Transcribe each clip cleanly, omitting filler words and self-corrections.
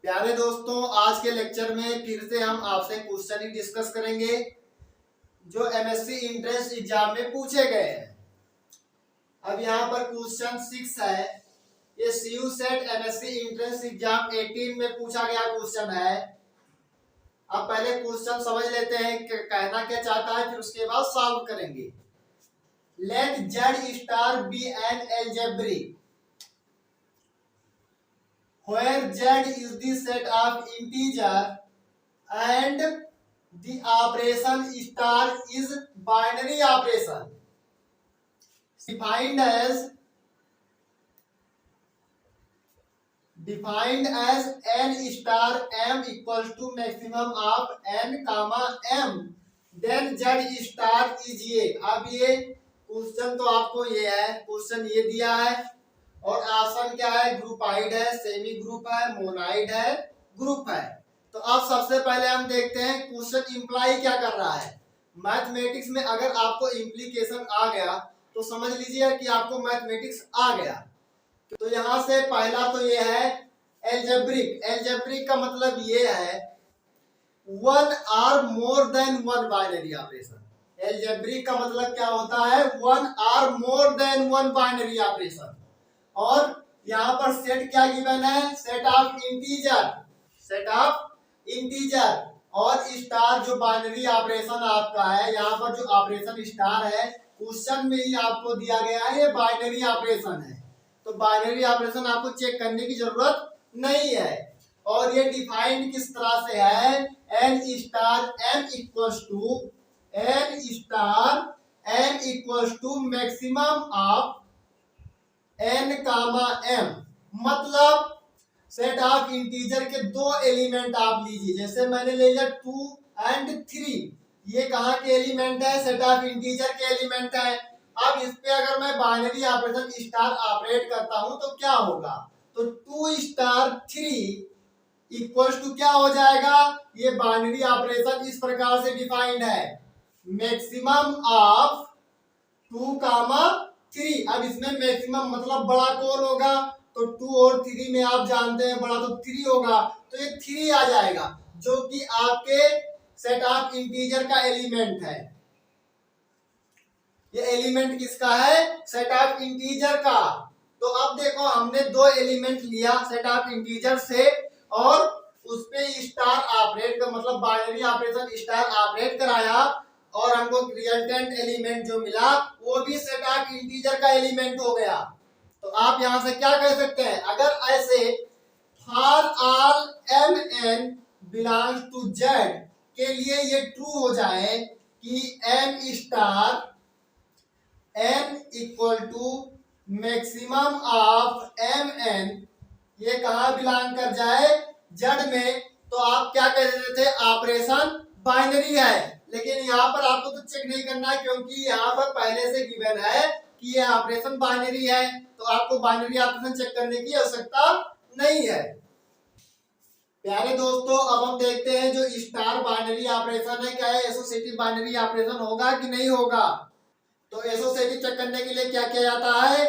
प्यारे दोस्तों, आज के लेक्चर में फिर से हम आपसे क्वेश्चन ही डिस्कस करेंगे जो एमएससी इंट्रेंस एग्जाम में पूछे गए हैं। अब यहाँ पर क्वेश्चन 6 है। ये CU SET MSc entrance exam 18 में पूछा गया क्वेश्चन है। अब पहले क्वेश्चन समझ लेते हैं कि कहना क्या चाहता है, फिर उसके बाद सॉल्व करेंगे। Let Z star be an algebraic where z is the set of integer and the operation star is binary operation defined as n star m equals to maximum of n comma m then z star is ये। अब ये question तो आपको ये है, question ये दिया है और ऑप्शन क्या है, ग्रुपाइड है, सेमी ग्रुप है, मोनाइड है, ग्रुप है। तो अब सबसे पहले हम देखते हैं क्वेश्चन इंप्लाई क्या कर रहा है। मैथमेटिक्स में अगर आपको इंप्लीकेशन आ गया तो समझ लीजिए कि आपको मैथमेटिक्स आ गया। तो यहां से पहला तो ये है एल्जेब्रिक। एल्जेब्रिक का मतलब ये है one or more than one binary operation. Algebraic का मतलब क्या होता है, one or more than one binary operation. और यहाँ पर सेट क्या गिवन है, set of integer, set of integer और स्टार जो बाइनरी ऑपरेशन आपका है। यहाँ पर जो ऑपरेशन स्टार है क्वेश्चन में ही आपको दिया गया है, ये बाइनरी ऑपरेशन है। तो बाइनरी ऑपरेशन आपको चेक करने की जरूरत नहीं है। और ये डिफाइंड किस तरह से है, N star M equals to maximum of n comma m। मतलब सेट ऑफ इंटीजर के दो एलिमेंट आप लीजिए। जैसे मैंने ले लिया 2 और 3, ये कहाँ के एलिमेंट है, सेट ऑफ इंटीजर के एलिमेंट है। अब इस पे अगर मैं बाइनरी ऑपरेशन स्टार ऑपरेट करता हूं तो क्या होगा, तो 2 स्टार 3 इक्वल्स टू क्या हो जाएगा, ये बाइनरी ऑपरेशन इस प्रकार से डिफाइंड है, मैक्सिमम ऑफ 2 कामा 3। अब इसमें मैक्सिमम मतलब बड़ा कौन होगा, तो 2 और 3 में आप जानते हैं बड़ा तो 3 होगा, तो ये 3 आ जाएगा जो कि आपके सेट ऑफ इंटीजर का एलिमेंट है। ये एलिमेंट किसका है, सेट ऑफ इंटीजर का। तो अब देखो हमने दो एलिमेंट लिया सेट ऑफ इंटीजर से और उस पे स्टार ऑपरेट का मतलब बाइनरी ऑपरेशन स्टार ऑपरेट कराया और हमको रिजल्टेंट एलिमेंट जो मिला वो भी सेट ऑफ इंटीजर का एलिमेंट हो गया। तो आप यहां से क्या कह सकते हैं, अगर ऐसे for all M N belongs to Z के लिए ये ट्रू हो जाए कि M star N equal to maximum of M N, ये कहां बिलोंग कर जाए, जेड में, तो आप क्या कह रहे थे, ऑपरेशन बाइनरी है। लेकिन यहाँ पर आपको तो चेक नहीं करना है क्योंकि यहाँ पर पहले से गिवन है कि ये ऑपरेशन बाइनरी है, तो आपको बाइनरी ऑपरेशन चेक करने की आवश्यकता नहीं है। प्यारे दोस्तों, अब हम देखते हैं जो स्टार बाइनरी ऑपरेशन है, क्या है एसोसिएटिव बाइनरी ऑपरेशन होगा कि नहीं होगा। तो एसोसिएटिव चेक करने के लिए क्या किया जाता है,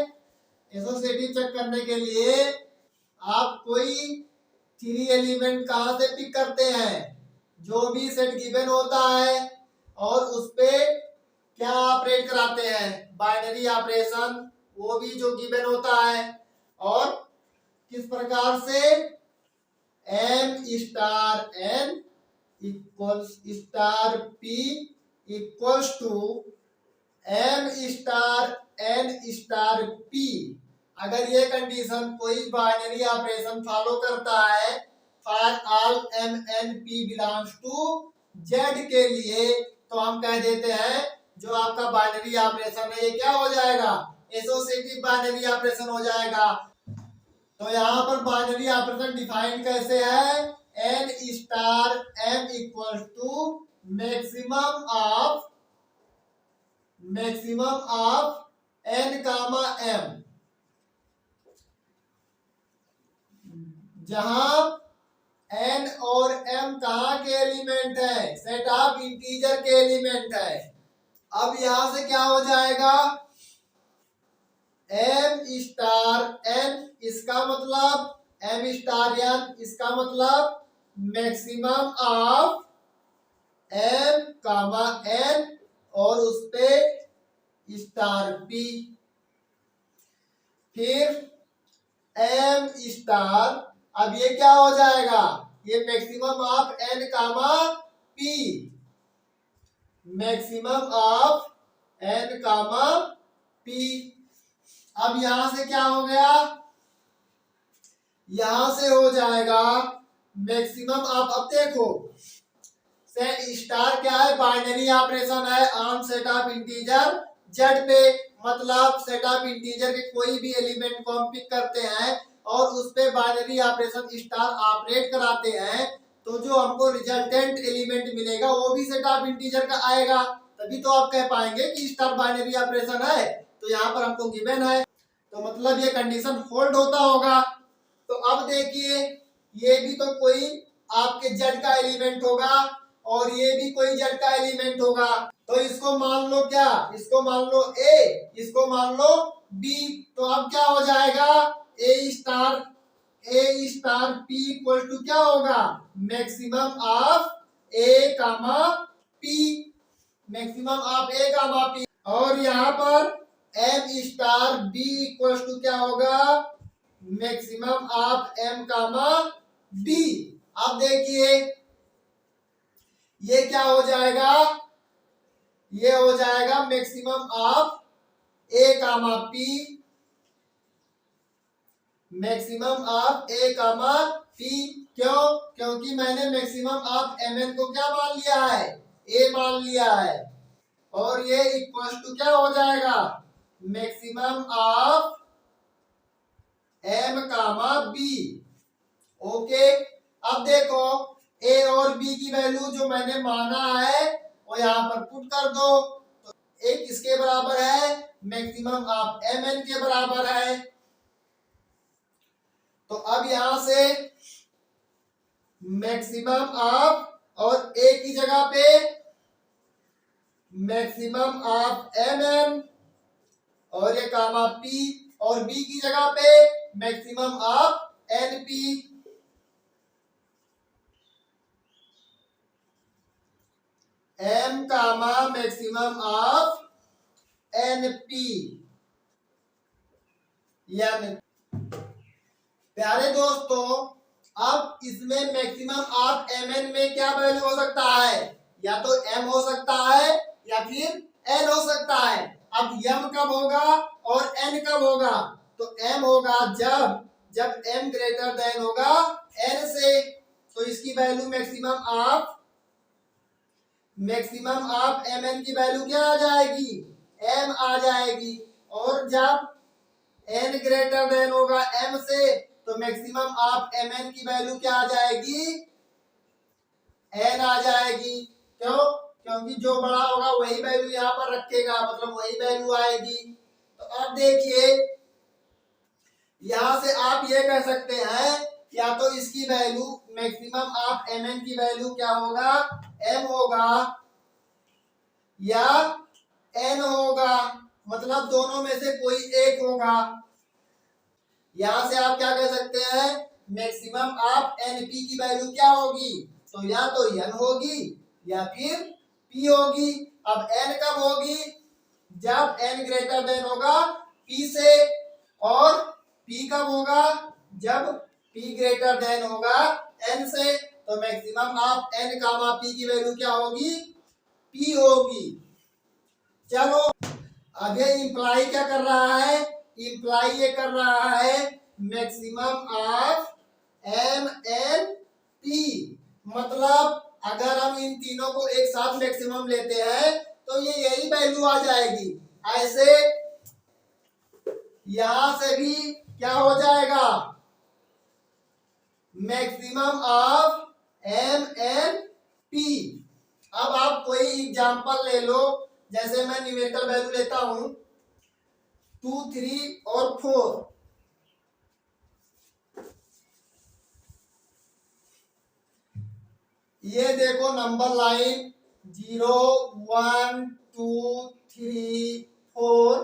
एसोसिएटिव चेक करने के लिए आप कोई 3 एलिमेंट कहां से पिक करते हैं, जो भी सेट गिवन होता है और उस पे क्या ऑपरेट कराते हैं, बाइनरी ऑपरेशन, वो भी जो गिवन होता है। और किस प्रकार से, M star N equals star P equals to M star N star P. अगर ये कंडीशन कोई बाइनरी ऑपरेशन फॉलो करता है for all M N P belongs to Z के लिए, तो हम कह देते हैं जो आपका बाइनरी ऑपरेशन है ये क्या हो जाएगा, एसोसिएटिव बाइनरी ऑपरेशन हो जाएगा। तो यहाँ पर बाइनरी ऑपरेशन डिफाइंड कैसे है, N star M equal to maximum of N comma M, जहां n और m कहाँ के एलिमेंट है, सेट ऑफ इंटीजर के एलिमेंट है। अब यहां से क्या हो जाएगा, m स्टार n, इसका मतलब एम स्टार एन, इसका मतलब maximum of M comma N और उस पे स्टार पी, फिर एम स्टार, अब ये क्या हो जाएगा, ये maximum of N comma P, maximum of N comma P. अब यहां से क्या हो गया, यहां से हो जाएगा मैक्सिमम ऑफ, अब देखो से स्टार क्या है, बाइनरी ऑपरेशन है on set of integer Z पे, मतलब सेट ऑफ इंटीजर के कोई भी एलिमेंट को हम पिक करते हैं और उस पे बाइनरी ऑपरेशन स्टार ऑपरेट कराते हैं, तो जो हमको रिजल्टेंट एलिमेंट मिलेगा वो भी सेट ऑफ इंटीजर का आएगा, तभी तो आप कह पाएंगे कि स्टार बाइनरी ऑपरेशन है। तो यहाँ पर हमको गिवन है, तो मतलब ये कंडीशन होल्ड होता होगा। तो अब देखिए ये भी तो कोई आपके जेड का एलिमेंट होगा और ये भी कोई जेड का एलिमेंट होगा, तो इसको मान लो क्या, इसको मान लो ए, इसको मान लो बी, तो अब क्या हो जाएगा A star P equal to क्या होगा, maximum of A comma P, maximum of A comma P, और यहाँ पर M star B equal to क्या होगा, maximum of M comma B. अब देखिए ये क्या हो जाएगा, ये हो जाएगा maximum of A comma P, maximum of A comma P, क्यों, क्योंकि मैंने मैक्सिमम ऑफ एम एन को क्या मान लिया है, ए मान लिया है, और ये इक्वल टू क्या हो जाएगा, maximum of M comma B. Okay, अब देखो ए और बी की वैल्यू जो मैंने माना है वो यहाँ पर पुट कर दो, तो एक इसके बराबर है, मैक्सिमम ऑफ एम एन के बराबर है, तो अब यहां से मैक्सिमम ऑफ और ए की जगह पे मैक्सिमम ऑफ एम एन और ये कामा पी, और बी की जगह पे maximum of N P, M comma maximum of N P. प्यारे दोस्तों, अब इसमें मैक्सिमम ऑफ एम एन में क्या वैल्यू हो सकता है, या तो एम हो सकता है या फिर एन हो सकता है। अब एम कब होगा और एन कब होगा, तो एम होगा जब एम ग्रेटर देन होगा एन से, तो इसकी value maximum of M N की वैल्यू क्या आ जाएगी, एम आ जाएगी, और जब एन ग्रेटर देन होगा एम से, तो मैक्सिमम ऑफ एम एन की वैल्यू क्या आ जाएगी, एन आ जाएगी। क्यों, क्योंकि जो बड़ा होगा वही वैल्यू यहाँ पर रखेगा, मतलब वही वैल्यू आएगी। तो अब देखिए यहां से आप ये कह सकते हैं, या तो इसकी value maximum of M N की वैल्यू क्या होगा, एम होगा या एन होगा, मतलब दोनों में से कोई एक होगा। यहां से आप क्या कह सकते हैं, मैक्सिमम ऑफ एन पी की वैल्यू क्या होगी, तो या तो एन होगी या फिर पी होगी। अब एन कब होगी, जब एन ग्रेटर देन होगा पी से, और पी कब होगा, जब पी ग्रेटर देन होगा एन से, तो maximum of N comma P की वैल्यू क्या होगी, पी होगी। चलो अब ये इंप्लाई क्या कर रहा है, इंप्लाई ये कर रहा है maximum of M N P, मतलब अगर हम इन तीनों को एक साथ मैक्सिमम लेते हैं तो ये यही वैल्यू आ जाएगी। ऐसे यहां से भी क्या हो जाएगा, maximum of M N P. अब आप कोई एग्जांपल ले लो, जैसे मैं न्यूमेरिकल वैल्यू लेता हूं 2, 3 और 4। ये देखो नंबर लाइन 0, 1, 2, 3, 4,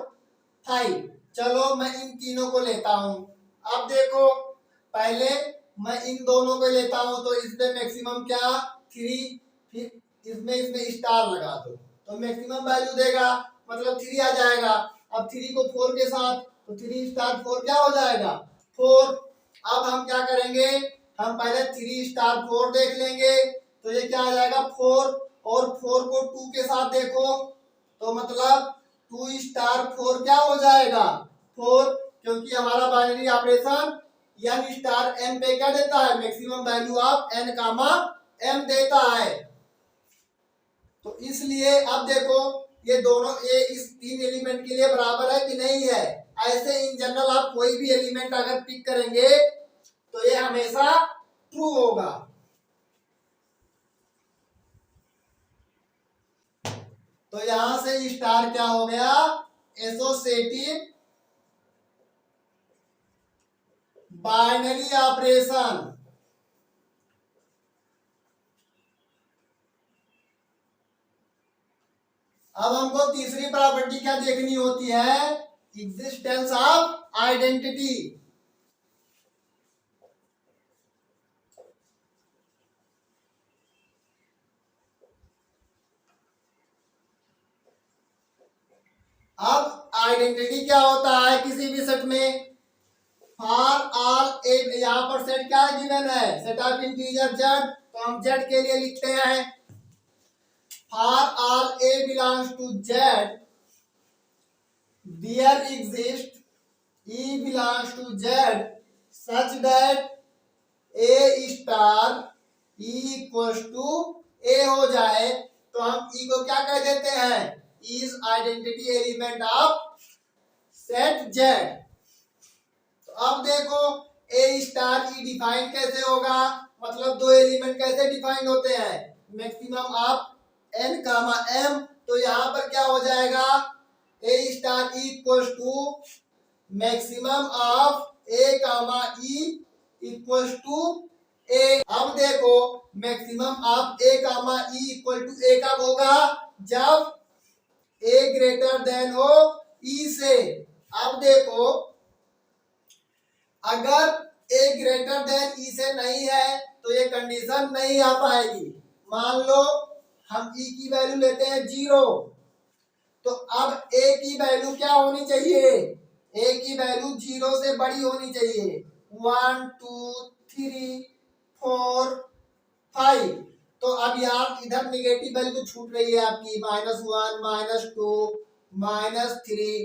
5। चलो मैं इन तीनों को लेता हूं। अब देखो पहले मैं इन दोनों को लेता हूं तो इसमें मैक्सिमम क्या 3, फिर इसमें स्टार लगा दो तो मैक्सिमम वैल्यू देगा, मतलब 3 आ जाएगा। अब 3 को 4 के साथ तो 3 स्टार 4 क्या हो जाएगा 4। अब हम क्या करेंगे, हम पहले 3 स्टार 4 देख लेंगे तो ये क्या आ जाएगा 4, और 4 को 2 के साथ देखो तो मतलब 2 स्टार 4 क्या हो जाएगा 4, क्योंकि हमारा binary operation n star m पे क्या देता है maximum value of n comma m देता है। तो इसलिए अब देखो ये दोनों ये इस 3 एलिमेंट के लिए बराबर है कि नहीं है। ऐसे इन जनरल आप कोई भी एलिमेंट अगर पिक करेंगे तो ये हमेशा ट्रू होगा। तो यहां से स्टार क्या हो गया एसोसिएटिव बाइनरी ऑपरेशन। अब हमको तीसरी प्रॉपर्टी क्या देखनी होती है, एग्जिस्टेंस ऑफ आइडेंटिटी। अब आइडेंटिटी क्या होता है किसी भी सेट में, फॉर ऑल ए, यहां पर सेट क्या गिवन है सेट ऑफ इंटीजर जेड, तो हम जेड के लिए लिखते हैं for all A belongs to Z there exist E belongs to Z such that A star E equals to A हो जाए, तो हम ई को क्या कह देते हैं is identity element of set Z. तो अब देखो ए स्टार ई डिफाइन कैसे होगा, मतलब दो एलिमेंट कैसे डिफाइन होते हैं maximum of n comma m, तो यहां पर क्या हो जाएगा A star E equals to maximum of A comma E equals to A. अब देखो maximum of A comma E equal to A कब होगा जब ए ग्रेटर देन हो ई से। अब देखो अगर ए ग्रेटर देन ई से नहीं है तो ये कंडीशन नहीं आ पाएगी। मान लो हम ई की वैल्यू लेते हैं 0, तो अब ए की वैल्यू क्या होनी चाहिए, ए की वैल्यू 0 से बड़ी होनी चाहिए 1 2 3 4 5। तो अब यार इधर निगेटिव वैल्यू छूट रही है आपकी -1 -2 -3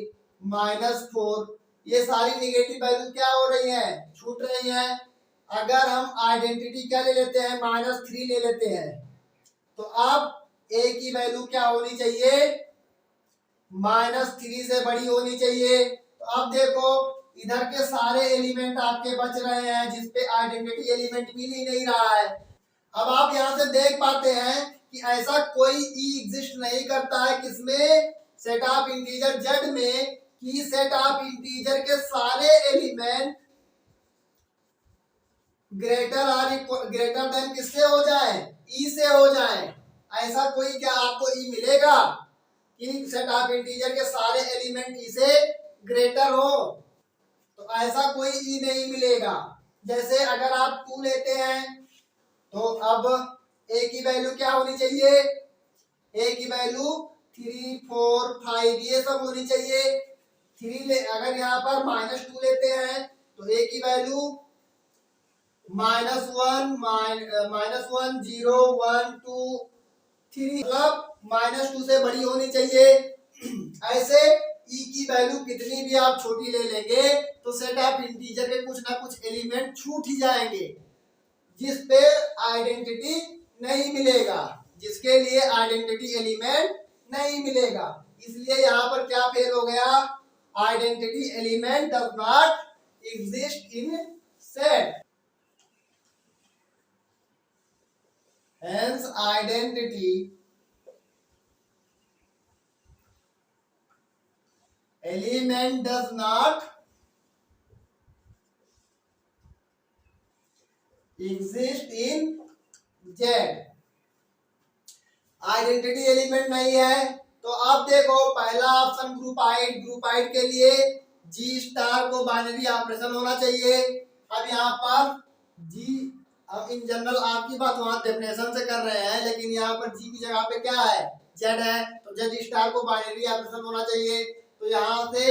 -4, ये सारी निगेटिव वैल्यू क्या हो रही है छूट रही है। अगर हम आइडेंटिटी क्या ले लेते हैं -3 ले लेते हैं, तो अब ए की वैल्यू क्या होनी चाहिए -3 से बड़ी होनी चाहिए। तो अब देखो इधर के सारे एलिमेंट आपके बच रहे हैं जिसपे आइडेंटिटी एलिमेंट मिल ही नहीं रहा है। अब आप यहां से देख पाते हैं कि ऐसा कोई ई एग्जिस्ट नहीं करता है किसमें सेट ऑफ इंटीजर जेड में कि सेट ऑफ इंटीजर के सारे एलिमेंट ग्रेटर देन किससे हो जाए ई से हो जाए। ऐसा कोई क्या आपको ई मिलेगा कि सेट ऑफ इंटीजर के सारे एलिमेंट ई से ग्रेटर हो, तो ऐसा कोई ई नहीं मिलेगा। जैसे अगर आप 2 लेते हैं तो अब ए की वैल्यू क्या होनी चाहिए, ए की वैल्यू 3 4 5 ये सब होनी चाहिए। 3 ले अगर यहाँ पर -2 लेते हैं तो ए की वैल्यू -1 -1 0 1 2 3, मतलब -2 से बड़ी होनी चाहिए। ऐसे ई की वैल्यू कितनी भी आप छोटी ले लेंगे तो सेट ऑफ इंटीजर के कुछ ना कुछ एलिमेंट छूट ही जाएंगे जिस पे आइडेंटिटी नहीं मिलेगा, जिसके लिए आइडेंटिटी एलिमेंट नहीं मिलेगा। इसलिए यहाँ पर क्या फेल हो गया, identity element does not exist in set. Hence identity element does not exist in Z। Identity element नहीं है तो अब देखो पहला ऑप्शन ग्रुप आइड के लिए जी स्टार को बाइनरी ऑपरेशन होना चाहिए। अब यहाँ पर जी, अब इन जनरल आपकी बात वहां डेफिनेशन से कर रहे हैं, लेकिन यहाँ पर जी की जगह पे क्या है, जेड है, तो जेड स्टार को बाइनरी ऑपरेशन होना चाहिए। तो यहाँ से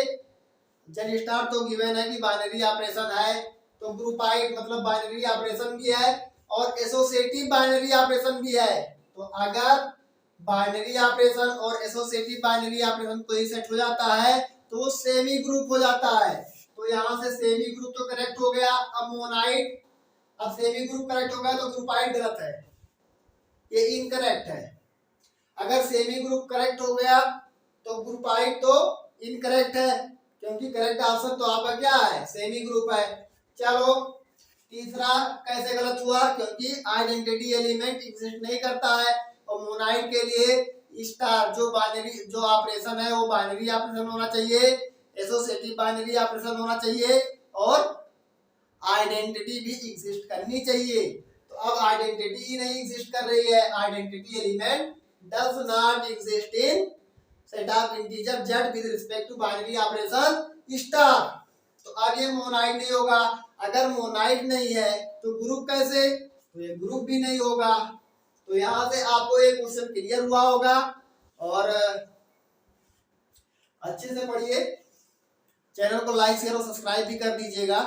जेड स्टार तो गिवन है कि बाइनरी ऑपरेशन है, तो ग्रुपाइड मतलब बाइनरी ऑपरेशन भी है और एसोसिएटिव बाइनरी ऑपरेशन भी है। तो अगर बाइनरी ऑपरेशन और एसोसिएटिव बाइनरी ऑपरेशन कोई सेट हो जाता है तो वो सेमी ग्रुप हो जाता है। तो यहाँ से सेमी ग्रुप तो करेक्ट हो गया। अब मोनाइड, अब सेमी ग्रुप करेक्ट हो गया तो ग्रुपाइड गलत है, ये इनकरेक्ट है। अगर सेमी ग्रुप करेक्ट हो गया तो ग्रुपाइड तो इनकरेक्ट है, क्योंकि करेक्ट ऑप्शन तो आपका क्या है, सेमी ग्रुप है। चलो तीसरा कैसे गलत हुआ, क्योंकि आइडेंटिटी एलिमेंट एग्जिस्ट नहीं करता है और मोनाइड के लिए स्टार जो बाइनरी जो ऑपरेशन है वो बाइनरी ऑपरेशन होना चाहिए, एसोसिएटिव बाइनरी ऑपरेशन होना चाहिए और आइडेंटिटी भी एग्जिस्ट करनी चाहिए। तो अब आइडेंटिटी ही नहीं एग्जिस्ट कर रही है, identity element does not exist in set of integer Z with respect to binary operation star. तो अब ये मोनाइड नहीं होगा। अगर मोनाइड नहीं है तो ग्रुप कैसे, तो ये ग्रुप भी नहीं होगा। तो यहाँ से आपको एक क्वेश्चन क्लियर हुआ होगा और अच्छे से पढ़िए, चैनल को लाइक शेयर और सब्सक्राइब भी कर दीजिएगा।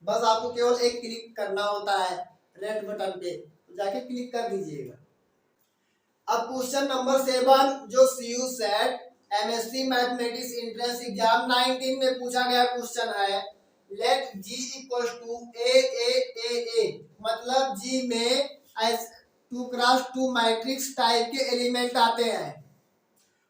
बस आपको केवल एक क्लिक करना होता है रेड बटन पे, तो जाके क्लिक कर दीजिएगा। अब क्वेश्चन नंबर 7 जो CU SET MSc mathematics entrance exam 19 में पूछा गया क्वेश्चन है, let G equals to A मतलब G में 2x2 मैट्रिक्स टाइप के एलिमेंट आते हैं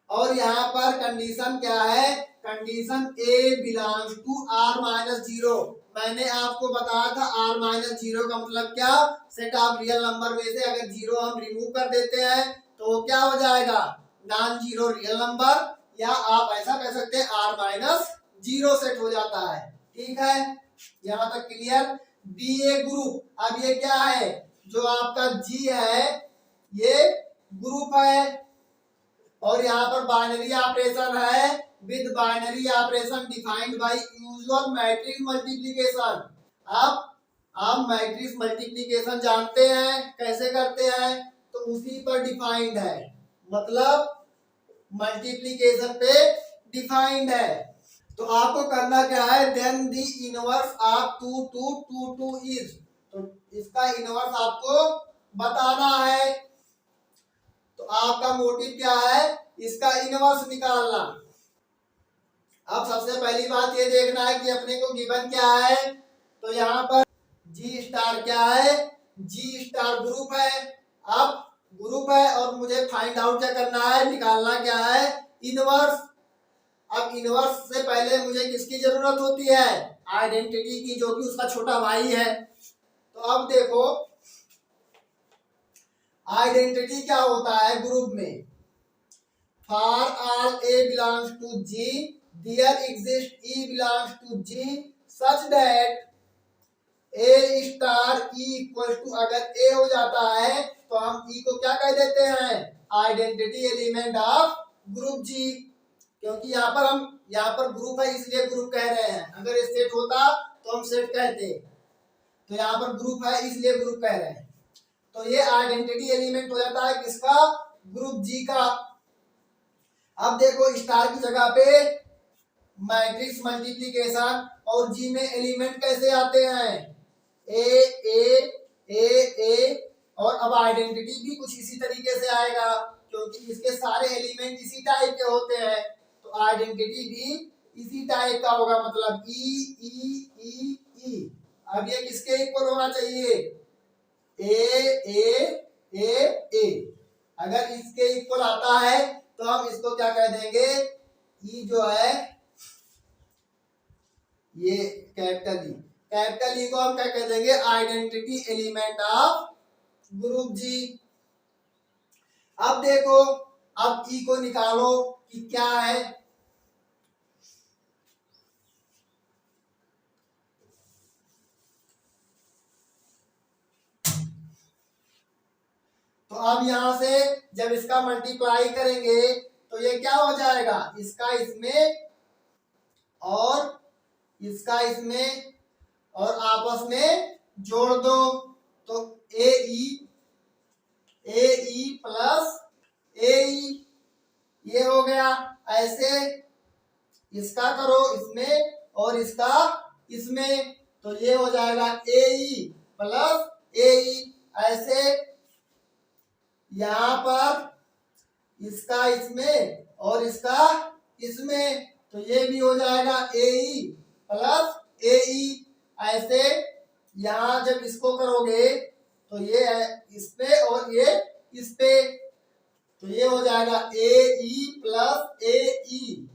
और यहाँ पर कंडीशन क्या है, condition A belongs to R-0। मैंने आपको बताया था R-0 का मतलब क्या, सेट ऑफ रियल नंबर में से अगर 0 हम रिमूव कर देते हैं तो क्या हो जाएगा, नॉन जीरो रियल नंबर, या आप ऐसा कह सकते हैं R-0 सेट हो जाता है। ठीक है, यहाँ तक क्लियर। बी ए ग्रुप, अब ये क्या है, जो आपका G है ये ग्रुप है और यहाँ पर बाइनरी ऑपरेशन है with binary operation defined by usual matrix multiplication. आप मैट्रिक्स मल्टीप्लिकेशन जानते हैं कैसे करते हैं, तो उसी पर डिफाइंड है, मतलब मल्टीप्लिकेशन पे डिफाइंड है। तो आपको करना क्या है, then the inverse of 2 2 2 2 is, तो इसका इनवर्स आपको बताना है। तो आपका मोटिव क्या है, इसका इनवर्स निकालना। अब सबसे पहली बात ये देखना है कि अपने को गिवन क्या है, तो यहाँ पर G स्टार क्या है, G स्टार ग्रुप है। अब ग्रुप है और मुझे फाइंड आउट क्या करना है, निकालना क्या है, इनवर्स। अब इनवर्स से पहले मुझे किसकी जरूरत होती है, आइडेंटिटी की, जो कि उसका छोटा भाई है। तो अब देखो आइडेंटिटी क्या होता है ग्रुप में, for all A belongs to G there exist E belongs to G such that A star E equal to, अगर A हो जाता है तो हम E को क्या कह देते हैं, identity element of group G, क्योंकि यहाँ पर ग्रुप है इसलिए ग्रुप कह रहे हैं, अगर ये सेट होता तो हम सेट कहते, तो यहाँ पर ग्रुप है इसलिए ग्रुप कह रहे हैं। तो ये आइडेंटिटी एलिमेंट हो जाता है किसका, ग्रुप G का। अब देखो स्टार की जगह पे मैट्रिक्स मल्टीप्लिकेशन और G में एलिमेंट कैसे आते हैं, ए और अब आइडेंटिटी भी कुछ इसी तरीके से आएगा, क्योंकि इसके सारे एलिमेंट इसी टाइप के होते हैं, तो आइडेंटिटी भी इसी टाइप का होगा, मतलब ई। अब ये किसके इक्वल होना चाहिए, ए। अगर इसके इक्वल आता है तो हम इसको क्या कह देंगे, ई जो है ये कैपिटल ई को हम क्या कह देंगे, identity element of group G। अब देखो, अब ई को निकालो कि क्या है, तो अब यहां से जब इसका मल्टीप्लाई करेंगे तो ये क्या हो जाएगा, इसका इसमें और इसका इसमें और आपस में जोड़ दो तो ए प्लस ए ये हो गया। ऐसे इसका करो इसमें और इसका इसमें तो ये हो जाएगा ए प्लस ए। ऐसे यहां पर इसका इसमें और इसका इसमें तो ये भी हो जाएगा ए प्लस ए। ऐसे यहां जब इसको करोगे तो ये है इस पे और ये इस पे तो ये हो जाएगा ए प्लस ए।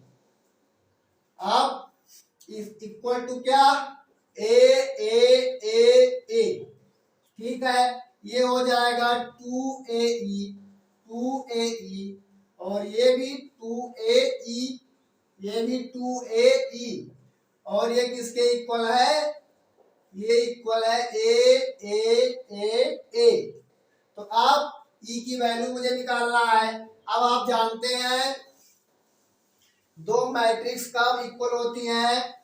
अब इस इक्वल टू क्या ए। ठीक है, ये हो जाएगा 2AE और ये भी 2AE, ये भी 2AE और ये किसके इक्वल है, ये इक्वल है ए। तो अब E की वैल्यू मुझे निकालना है। अब आप जानते हैं दो मैट्रिक्स कब इक्वल होती हैं,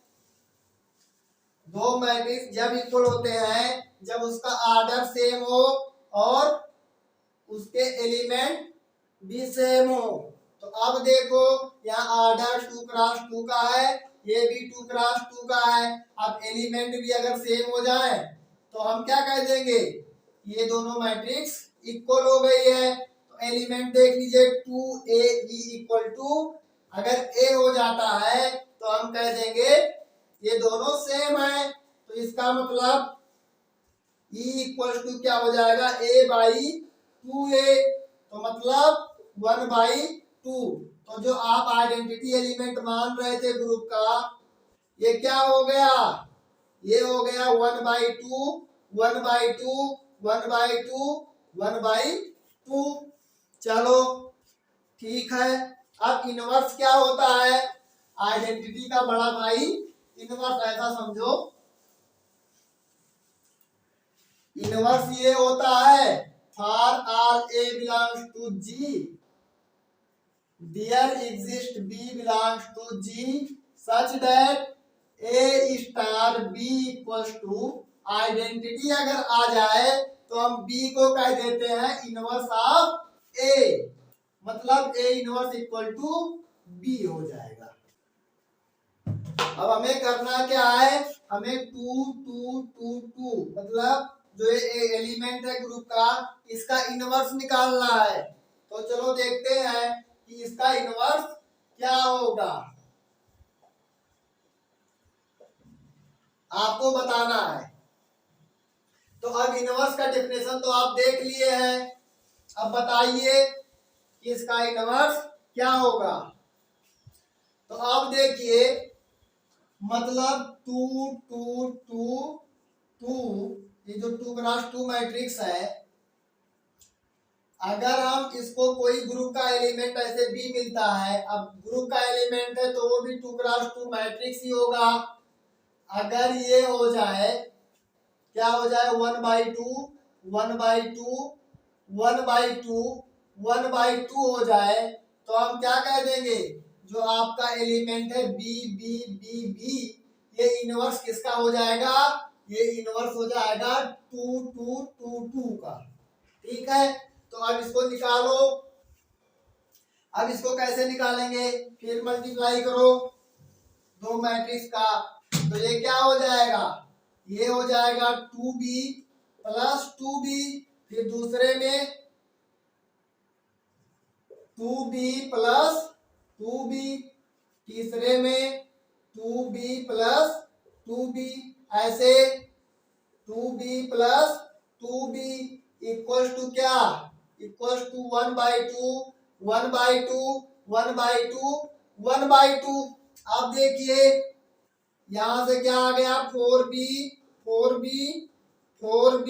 दो मैट्रिक्स जब इक्वल होते हैं जब उसका ऑर्डर सेम हो और उसके एलिमेंट भी सेम हो। तो अब देखो यहाँ ऑर्डर 2 क्रॉस 2 का है, ये भी 2 क्रॉस 2 का है। अब एलिमेंट भी अगर सेम हो जाए तो हम क्या कह देंगे, ये दोनों मैट्रिक्स इक्वल हो गई है। तो एलिमेंट देख लीजिए 2AE इक्वल टू, अगर ए हो जाता है तो हम कह देंगे ये दोनों सेम है। तो इसका मतलब E इक्वल टू क्या हो जाएगा, A/2A, तो मतलब 1/2। तो जो आप आइडेंटिटी एलिमेंट मान रहे थे ग्रुप का, ये क्या हो गया, ये हो गया 1/2 1/2 1/2 1/2। चलो ठीक है। अब इनवर्स क्या होता है, आइडेंटिटी का बड़ा भाई इनवर्स, ऐसा समझो। इनवर्स ये होता है for all A belongs to G there exist B belongs to G such that A star B equals to, identity अगर आ जाए तो हम B को कह देते हैं इनवर्स ऑफ A, मतलब A inverse equal to B हो जाएगा। अब हमें करना क्या है, हमें 2 2 2 2 मतलब जो ये एलिमेंट है ग्रुप का, इसका इनवर्स निकालना है। तो चलो देखते हैं कि इसका इनवर्स क्या होगा, आपको बताना है। तो अब इनवर्स का डेफिनेशन तो आप देख लिए हैं, अब बताइए कि इसका इनवर्स क्या होगा। तो अब देखिए, मतलब 2 2 2 2, ये जो 2 क्रॉस 2 मैट्रिक्स है, अगर हम इसको कोई ग्रुप का एलिमेंट ऐसे भी मिलता है, अब ग्रुप का एलिमेंट है तो वो भी 2 क्रॉस 2 मैट्रिक्स ही होगा। अगर ये हो जाए, क्या हो जाए, 1/2 1/2 1/2 1/2 हो जाए तो हम क्या कह देंगे, जो आपका एलिमेंट है B, ये इनवर्स किसका हो जाएगा, ये इनवर्स हो जाएगा 2 2 2 2 का। ठीक है, तो अब इसको निकालो। अब इसको कैसे निकालेंगे, फिर मल्टीप्लाई करो दो मैट्रिक्स का, तो ये क्या हो जाएगा, ये हो जाएगा 2B प्लस 2B, फिर दूसरे में 2B प्लस 2B, तीसरे में 2B प्लस 2B, ऐसे 2B plus 2B equals to क्या, इक्वल्स टू 1/2 1/2 1/2 1/2। अब देखिए यहां से क्या आ गया, 4B 4B 4B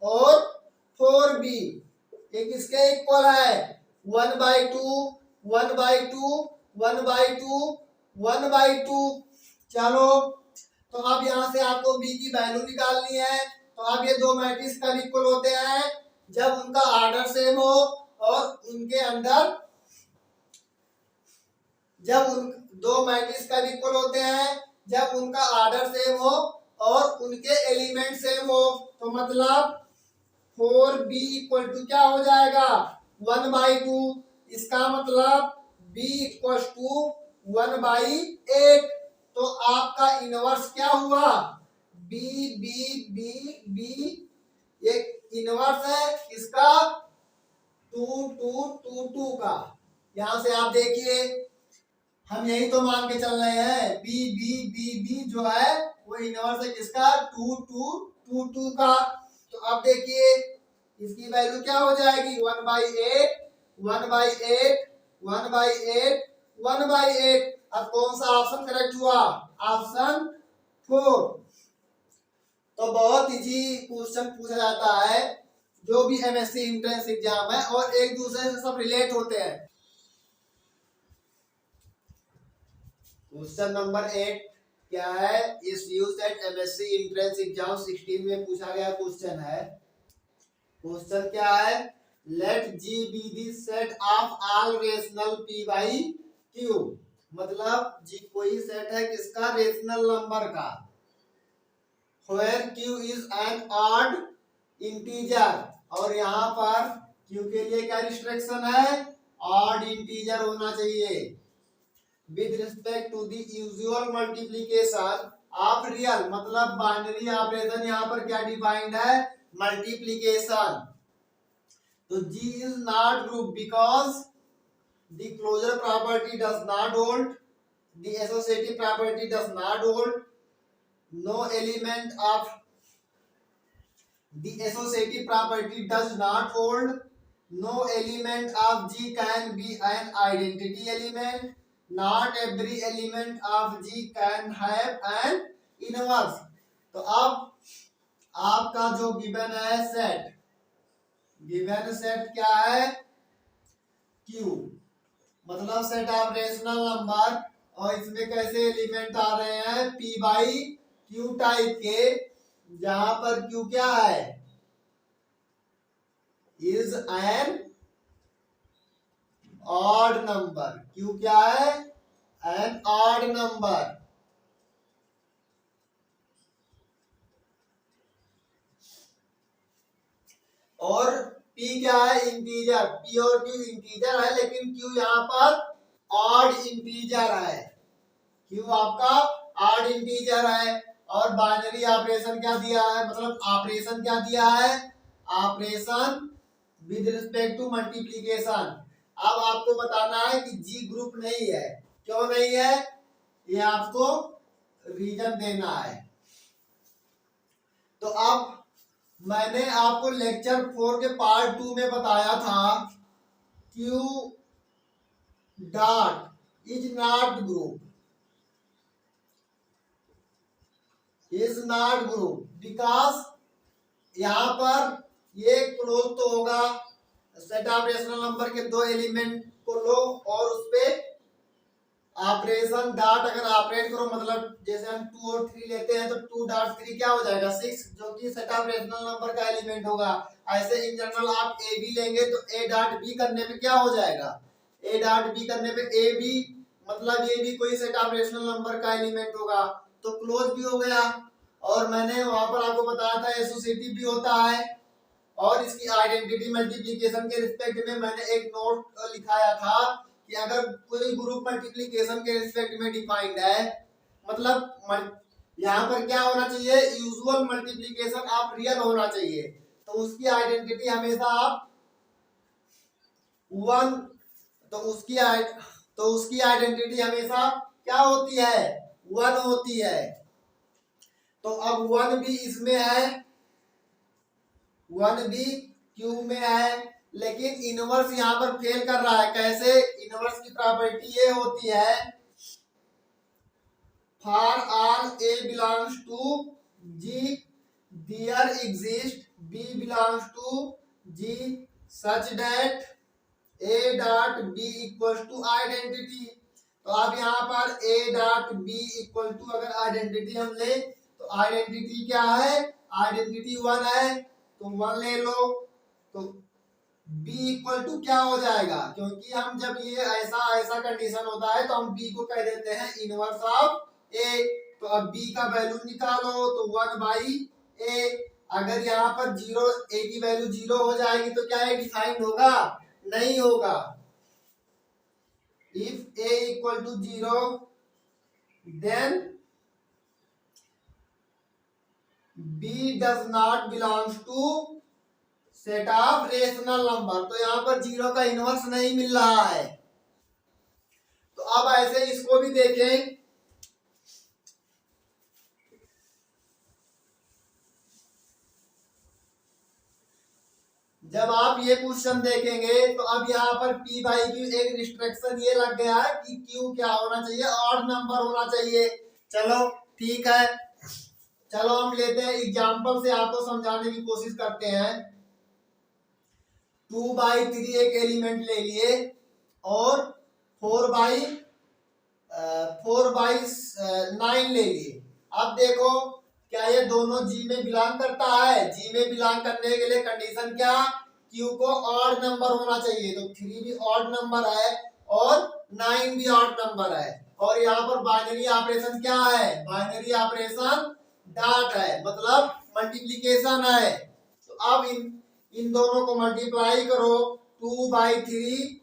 और 4B, ये किसके इक्वल है, 1/2 1/2 1/2 1/2। चलो, तो अब यहां से आपको B की वैल्यू निकालनी है। तो अब ये दो मैट्रिक्स कब इक्वल होते हैं, जब उनका ऑर्डर सेम हो और उनके अंदर, जब उन दो मैट्रिक्स कब इक्वल होते हैं, जब उनका ऑर्डर सेम हो और उनके एलिमेंट सेम हो। तो मतलब 4b इक्वल टू क्या हो जाएगा 1/2। इसका मतलब b इक्वल टू 1/8। तो आपका इनवर्स क्या हुआ b b b b, एक इनवर्स है इसका 2 2 2 2 का। यहां से आप देखिए हम यही तो मान के चल रहे हैं बी बी बी बी जो है वो इनवर्स है किसका 2 2 2 2 का। तो अब देखिए इसकी वैल्यू क्या हो जाएगी 1/8 1/8 1/8 1/8। अब कौन सा ऑप्शन करेक्ट हुआ ऑप्शन 4। तो बहुत इजी क्वेश्चन पूछा जाता है जो भी एमएससी एंट्रेंस एग्जाम है और एक दूसरे से सब रिलेट होते हैं। क्वेश्चन नंबर 8 क्या है इस यूज दैट एमएससी एंट्रेंस एग्जाम 16 में पूछा गया क्वेश्चन है। क्वेश्चन क्या है let G be the set of all rational P by Q. मतलब जी कोई सेट है किसका रेशनल नंबर का where q is an odd integer। और यहाँ पर q के लिए क्या रिस्ट्रिक्शन है odd integer होना चाहिए with respect to the usual multiplication of real। मतलब बाइनरी ऑपरेशन यहाँ पर क्या डिफाइंड है मल्टीप्लिकेशन। तो g is not group because the closure property does not hold, the associative property does not hold, no element of the associative property does not hold, no element of G can be an identity element, not every element of G can have an inverse। तो अब आपका जो given है set, given set क्या है Q। मतलब set of rational number और इसमें कैसे एलिमेंट आ रहे हैं P बाई Q टाइप के, जहां पर Q क्या है is an odd number. Q क्या है एन ऑड नंबर। और P क्या है इंटीजर। P और Q इंटीजर है लेकिन Q यहाँ पर ऑड इंटीजर है। Q आपका ऑड इंटीजर है और बाइनरी ऑपरेशन क्या दिया है मतलब ऑपरेशन क्या दिया है operation with respect to multiplication. अब आपको बताना है कि जी ग्रुप नहीं है। क्यों नहीं है ये आपको रीजन देना है। तो अब मैंने आपको लेक्चर 4 के पार्ट 2 में बताया था Q dot is not group, is not group because यहां पर ये क्लोज तो होगा सेट ऑफ रेशनल नंबर के दो एलिमेंट को लो और उस पे ऑपरेशन डॉट अगर ऑपरेट करो मतलब जैसे हम 2 और 3 लेते हैं तो 2 डॉट 3 क्या हो जाएगा 6 जो कि सेट ऑफ रेशनल नंबर का एलिमेंट होगा। ऐसे इन जनरल आप ए बी लेंगे तो ए डॉट बी करने पे क्या हो जाएगा ए डॉट बी करने पे ए बी मतलब ये भी कोई सेट ऑफ रेशनल नंबर का एलिमेंट होगा तो क्लोज भी हो गया। और मैंने वहां पर आपको बताया था एसोसिएटिव भी होता है और इसकी आइडेंटिटी मल्टीप्लिकेशन के रिस्पेक्ट में मैंने एक नोट लिखाया था कि अगर कोई ग्रुप मल्टीप्लिकेशन के रिस्पेक्ट में डिफाइंड है मतलब यहाँ पर क्या होना चाहिए यूजुअल मल्टीप्लिकेशन ऑफ रियल होना चाहिए तो उसकी आइडेंटिटी हमेशा आप 1 तो उसकी आइडेंटिटी हमेशा क्या होती है 1 होती है। तो अब 1 भी इसमें है 1 भी Q में है लेकिन इनवर्स यहाँ पर फेल कर रहा है। कैसे इनवर्स की प्रॉपर्टी ये होती है for all A belongs to G there exist B belongs to G such that A dot B equals to identity। तो अब यहाँ पर A dot B equal to अगर आइडेंटिटी हम ले तो आइडेंटिटी क्या है आइडेंटिटी 1 है तो 1 ले लो तो B इक्वल टू क्या हो जाएगा क्योंकि हम जब ये ऐसा कंडीशन होता है तो हम B को कह देते हैं इनवर्स ऑफ A। तो अब b का वैल्यू निकालो तो 1/a। अगर यहाँ पर जीरो a की वैल्यू 0 हो जाएगी तो क्या ये डिफाइंड होगा? नहीं होगा। If a equal to 0 then b does not belongs to set of rational number. तो यहाँ पर 0 का इनवर्स नहीं मिल रहा है। तो अब ऐसे इसको भी देखें। जब आप ये क्वेश्चन देखेंगे तो अब यहाँ पर p बाई क्यू एक रिस्ट्रिक्शन ये लग गया है कि q क्या होना चाहिए? ऑड नंबर होना चाहिए। चलो ठीक है, चलो हम लेते हैं एग्जांपल से आपको समझाने की कोशिश करते हैं। 2/3 एक एलिमेंट ले लिए और 4/9 ले लिए। अब देखो क्या ये दोनों जी में बिलोंग करता है? जी में बिलोंग करने के लिए कंडीशन क्या? क्यू को ऑड नंबर होना चाहिए। तो 3 भी ऑड नंबर है और 9 भी ऑड नंबर है। और यहाँ पर बाइनरी ऑपरेशन क्या है? बाइनरी ऑपरेशन डॉट है, मतलब मल्टीप्लिकेशन है। तो अब इन दोनों को मल्टीप्लाई करो। 2/3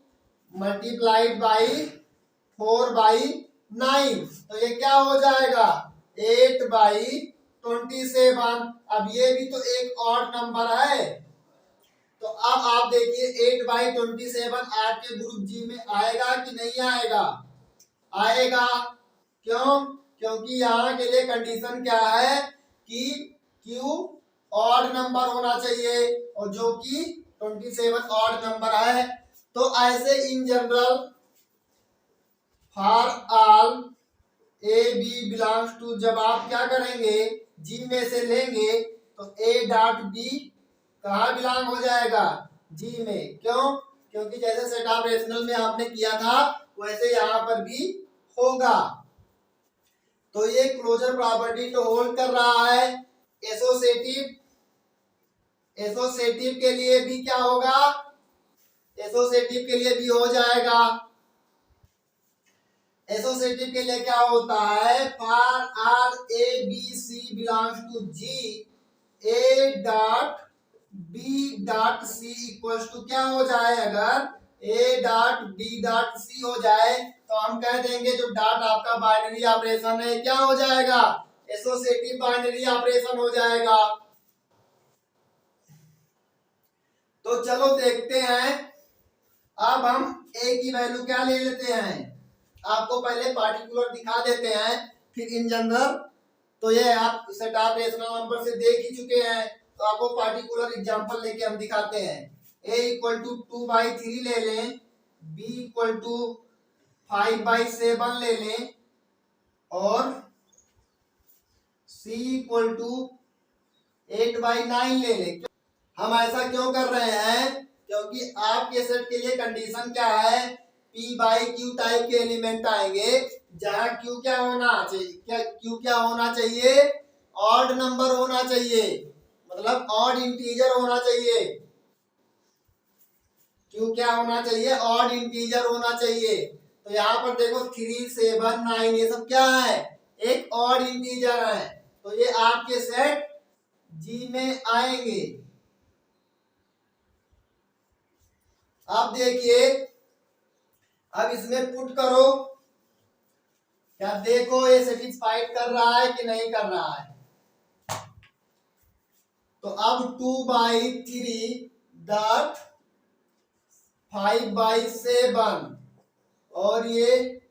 मल्टीप्लाइड बाई 4/9 तो ये क्या हो जाएगा? 8/27। अब ये भी तो एक ऑड नंबर है। तो अब आप देखिए 8/27 आपके ग्रुप जी में आएगा कि नहीं आएगा? आएगा। क्यों? क्योंकि यहाँ के लिए कंडीशन क्या है कि Q ऑड नंबर होना चाहिए और जो कि 27 ऑड नंबर है। तो ऐसे in general for all A B belongs to, जब आप क्या करेंगे जी में से लेंगे तो ए डॉट बी कहाँ बिलोंग हो जाएगा? जी में। क्यों? क्योंकि जैसे सेट ऑफ रेशनल में आपने किया था वैसे यहाँ पर भी होगा। तो ये क्लोजर प्रॉपर्टी तो होल्ड कर रहा है। एसोसिएटिव के लिए भी क्या होगा? एसोसिएटिव के लिए भी हो जाएगा। एसोसिएटिव के लिए क्या होता है? For all A B C belongs to G A dot B dot C equals to क्या हो जाए? अगर A dot B dot C हो जाए तो हम कह देंगे जो डॉट आपका बाइनरी ऑपरेशन है क्या हो जाएगा? एसोसिएटिव बाइनरी ऑपरेशन हो जाएगा। तो चलो देखते हैं। अब हम ए की वैल्यू क्या ले लेते हैं? आपको पहले पार्टिकुलर दिखा देते हैं फिर इन जनरल। तो ये आप सेट ऑफ रेशनल नंबर से देख ही चुके हैं, तो आपको पार्टिकुलर एग्जांपल लेके हम दिखाते हैं। a इक्वल टू 2/3 ले लें, b इक्वल टू 5/7 ले लें और c इक्वल टू 8/9 ले लें। हम ऐसा क्यों कर रहे हैं? क्योंकि आपके सेट के लिए कंडीशन क्या है? p/q टाइप के एलिमेंट आएंगे जहां q क्या होना चाहिए? q क्या होना चाहिए? ऑड नंबर होना चाहिए, मतलब ऑड इंटीजर होना चाहिए। q क्या होना चाहिए? ऑड इंटीजर होना चाहिए। तो यहाँ पर देखो 3, 7, 9 ये सब क्या है? एक ऑड इंटीजर है। तो ये आपके सेट जी में आएंगे। अब देखिए, अब इसमें पुट करो, क्या देखो ये सेटिस्फाइड कर रहा है कि नहीं कर रहा है। तो अब 2/3 डॉट 5/7 और ये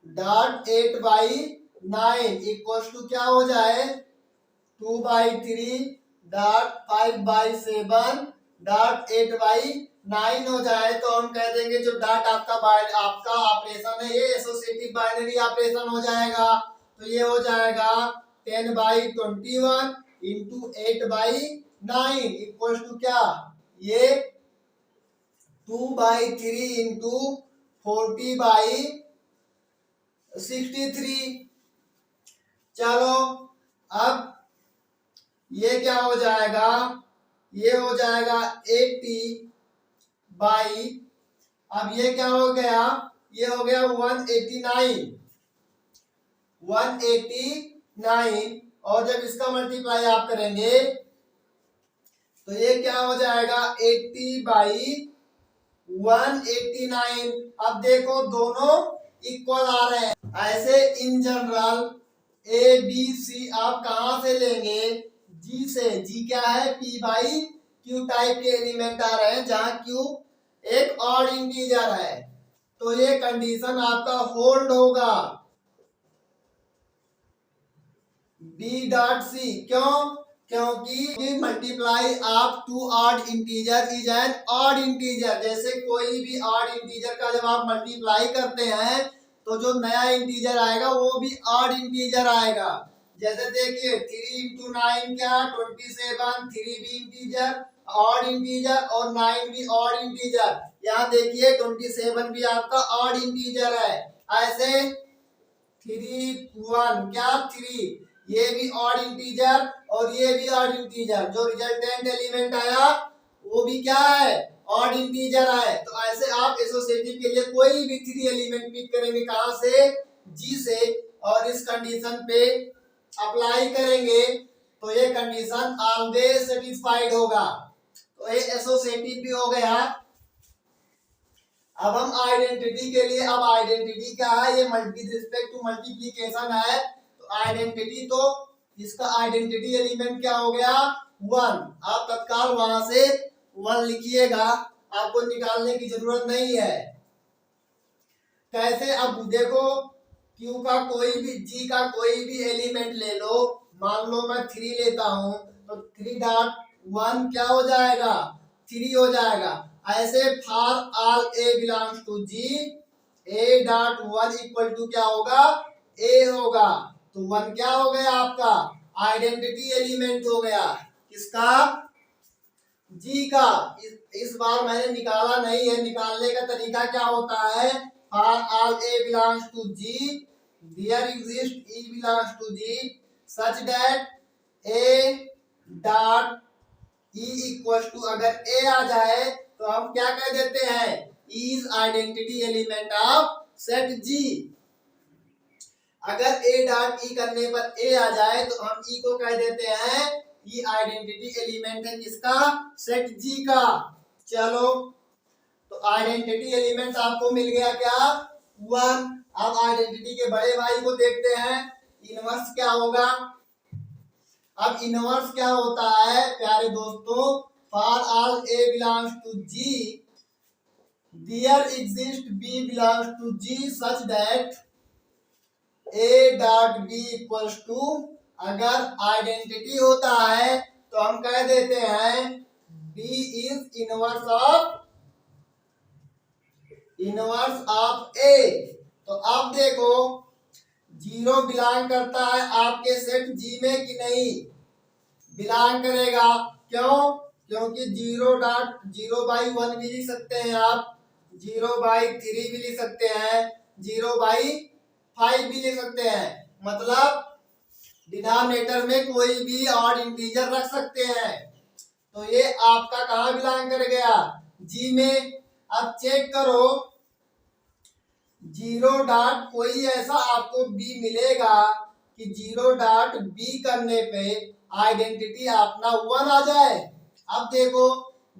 डॉट 8/9 इक्वल्स टू क्या हो जाए? 2/3 डॉट 5/7 डॉट 8/9 हो जाए। तो हम कह देंगे जो डॉट आपका ऑपरेशन है ये एसोसिएटिव बाइनरी ऑपरेशन हो जाएगा। तो ये हो जाएगा 10/21 इंटू 8/9 इक्वल्स टू क्या? ये 2/3 इंटू 40/63। चलो अब ये क्या हो जाएगा? ये हो जाएगा 80 अब ये क्या हो गया? ये हो गया 189 189 और जब इसका मल्टीप्लाई आप करेंगे तो ये क्या हो जाएगा 80 बाई 189। अब देखो दोनों इक्वल आ रहे हैं। ऐसे in general A B C आप कहां से लेंगे? जी से। जी क्या है? पी बाई क्यू टाइप के एलिमेंट आ रहे हैं जहां क्यू एक ऑड इंटीजर है, तो ये कंडीशन आपका होल्ड होगा बी डॉट सी। क्यों? क्योंकि multiply of two odd integer is an odd integer. जैसे कोई भी ऑड इंटीजर का जब आप मल्टीप्लाई करते हैं तो जो नया इंटीजर आएगा वो भी ऑड इंटीजर आएगा। जैसे देखिए 3 इंटू 9 क्या 27, 3 भी इंटीजर ऑड इंटीजर और 9 भी ऑड इंटीजर। यहाँ देखिए 27 भी आपका ऑड इंटीजर है। ऐसे 3 1 क्या 3 ये भी ऑड इंटीजर और ये भी ऑड इंटीजर। जो रिजल्टेंट एलिमेंट आया वो भी क्या है? ऑड इंटीजर है। तो ऐसे आप एसोसिएटिव के लिए कोई भी 3 एलिमेंट पिक करेंगे कहां से? जी से, और इस कंडीशन पे अप्लाई करेंगे तो ये कंडीशन ऑलवेज सेटिस्फाइड होगा। तो ये एसोसिएटिव भी हो गया। अब हम आइडेंटिटी के लिए, अब आइडेंटिटी क्या है? ये विद रिस्पेक्ट टू मल्टीप्लिकेशन है। आइडेंटिटी तो इसका आइडेंटिटी एलिमेंट क्या हो गया? 1। आप तत्काल वहां से 1 लिखिएगा, आपको निकालने की जरूरत नहीं है। कैसे? अब देखो Q का कोई भी, G का कोई भी एलिमेंट ले लो। मान लो मैं 3 लेता हूं तो 3 डॉट 1 क्या हो जाएगा? 3 हो जाएगा। ऐसे for all A belongs to G A dot 1 equal to क्या होगा? A होगा। तो 1 क्या हो गया आपका? आइडेंटिटी एलिमेंट हो गया। किसका? जी का। इस बार मैंने निकाला नहीं है। निकालने का तरीका क्या होता है? For all A belongs to G there exist E belongs to G such that a dot e equals to, अगर ए आ जाए तो हम क्या कह देते हैं? Is identity element of set G. अगर ए डॉट ई करने पर ए आ जाए तो हम ई को कह देते हैं ये आइडेंटिटी एलिमेंट है किसका? सेट जी का। चलो तो आइडेंटिटी एलिमेंट आपको मिल गया क्या? 1। अब आइडेंटिटी के बड़े भाई को देखते हैं, इनवर्स क्या होगा? अब इनवर्स क्या होता है प्यारे दोस्तों? For all A belongs to G there exist b belongs to G such that a dot b equals to, अगर आइडेंटिटी होता है तो हम कह देते हैं b is inverse of a. तो अब देखो 0 बिलोंग करता है आपके सेट जी में कि नहीं? बिलोंग करेगा। क्यों? क्योंकि 0.0/1 भी लिख सकते हैं आप, 0/3 भी लिख सकते हैं, 0/5 भी लिख सकते हैं। मतलब डिनोमिनेटर में कोई भी ऑड इंटीजर रख सकते हैं। तो ये आपका कहाँ बिलोंग कर गया? जी में। अब चेक करो 0 डॉट कोई ऐसा आपको बी मिलेगा कि 0 डॉट बी करने पे आइडेंटिटी अपना 1 आ जाए। अब देखो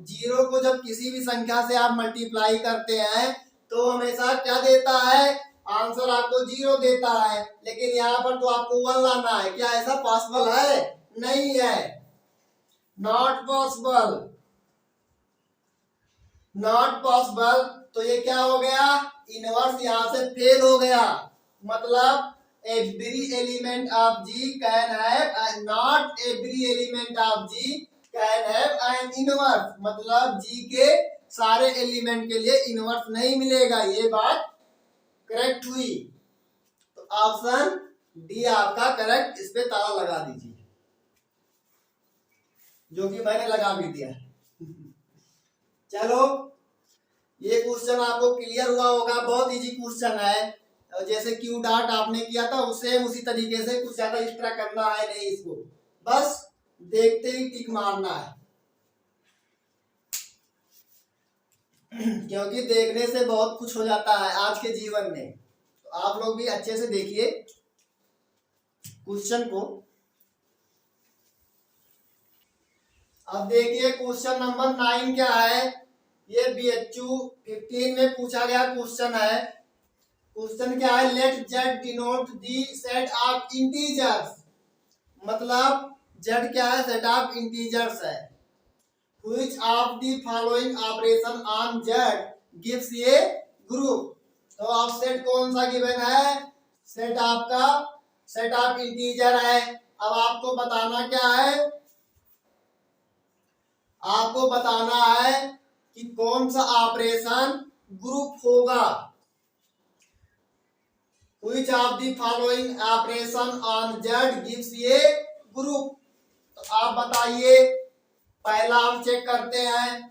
0 को जब किसी भी संख्या से आप मल्टीप्लाई करते हैं तो हमेशा क्या देता है? आंसर आपको 0 देता है, लेकिन यहाँ पर तो आपको 1 लाना है। क्या ऐसा पॉसिबल है? नहीं है, नॉट पॉसिबल, नॉट पॉसिबल। तो ये क्या हो गया? इनवर्स यहाँ से फेल हो गया। मतलब every element of G can have, not every element of G can have an inverse. मतलब जी के सारे एलिमेंट के लिए इनवर्स नहीं मिलेगा। ये बात करेक्ट हुई। तो ऑप्शन डी आपका करेक्ट। इस पे ताला लगा दीजिए, जो कि मैंने लगा भी दिया। चलो ये क्वेश्चन आपको क्लियर हुआ होगा। बहुत इजी क्वेश्चन है। जैसे क्यू डॉट आपने किया था उससे उसी तरीके से, कुछ ज्यादा एक्स्ट्रा करना है नहीं इसको, बस देखते ही टिक मारना है। क्योंकि देखने से बहुत कुछ हो जाता है आज के जीवन में। तो आप लोग भी अच्छे से देखिए। क्वेश्चन को। अब देखिए क्वेश्चन नंबर 9 क्या है, ये BHU 15 में पूछा गया क्वेश्चन है। क्वेश्चन क्या है, let Z denote the set of integers, मतलब जेड क्या है, सेट ऑफ इंटीजर्स है। Which of the following operation on Z gives a group, तो आप सेट कौन सा गिवन है, सेट आपका सेट ऑफ इंटीजर है। अब आपको बताना क्या है, आपको बताना है कि कौन सा ऑपरेशन ग्रुप होगा। Which of the following operation on Z gives a group, तो आप बताइए। पहला हम चेक करते हैं,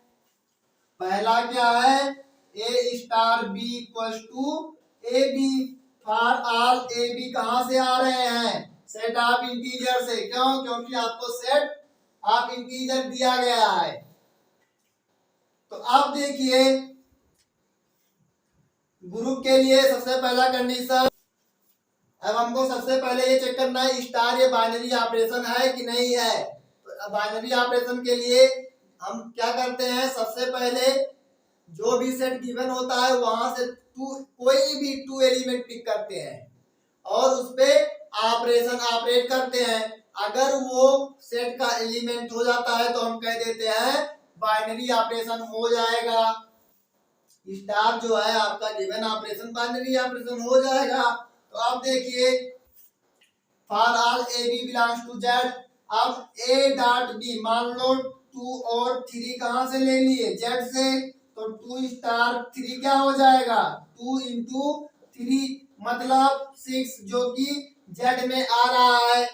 पहला क्या है, A star B equal to A b, for all A b कहां से आ रहे हैं, सेट ऑफ इंटीजर से। क्यों, क्योंकि आपको सेट ऑफ इंटीजर दिया गया है। तो अब देखिए ग्रुप के लिए सबसे पहला कंडीशन, अब हमको सबसे पहले ये चेक करना है स्टार ये बाइनरी ऑपरेशन है कि नहीं है। तो बाइनरी ऑपरेशन के लिए हम क्या करते हैं, सबसे पहले जो भी सेट गिवन होता है वहां से कोई भी 2 एलिमेंट पिक करते हैं और उस पे ऑपरेशन ऑपरेट करते हैं। अगर वो सेट का एलिमेंट हो जाता है तो हम कह देते हैं बाइनरी ऑपरेशन हो जाएगा। स्टार जो है आपका गिवन ऑपरेशन बाइनरी ऑपरेशन हो जाएगा। तो आप देखिए for all A B belongs to Z, अब ए डॉट बी मान लो 2 और 3 कहां से ले लिए, जेड से, तो 2 स्टार 3 क्या हो जाएगा, 2 इंटू 3 मतलब 6 जो कि जेड में आ रहा है।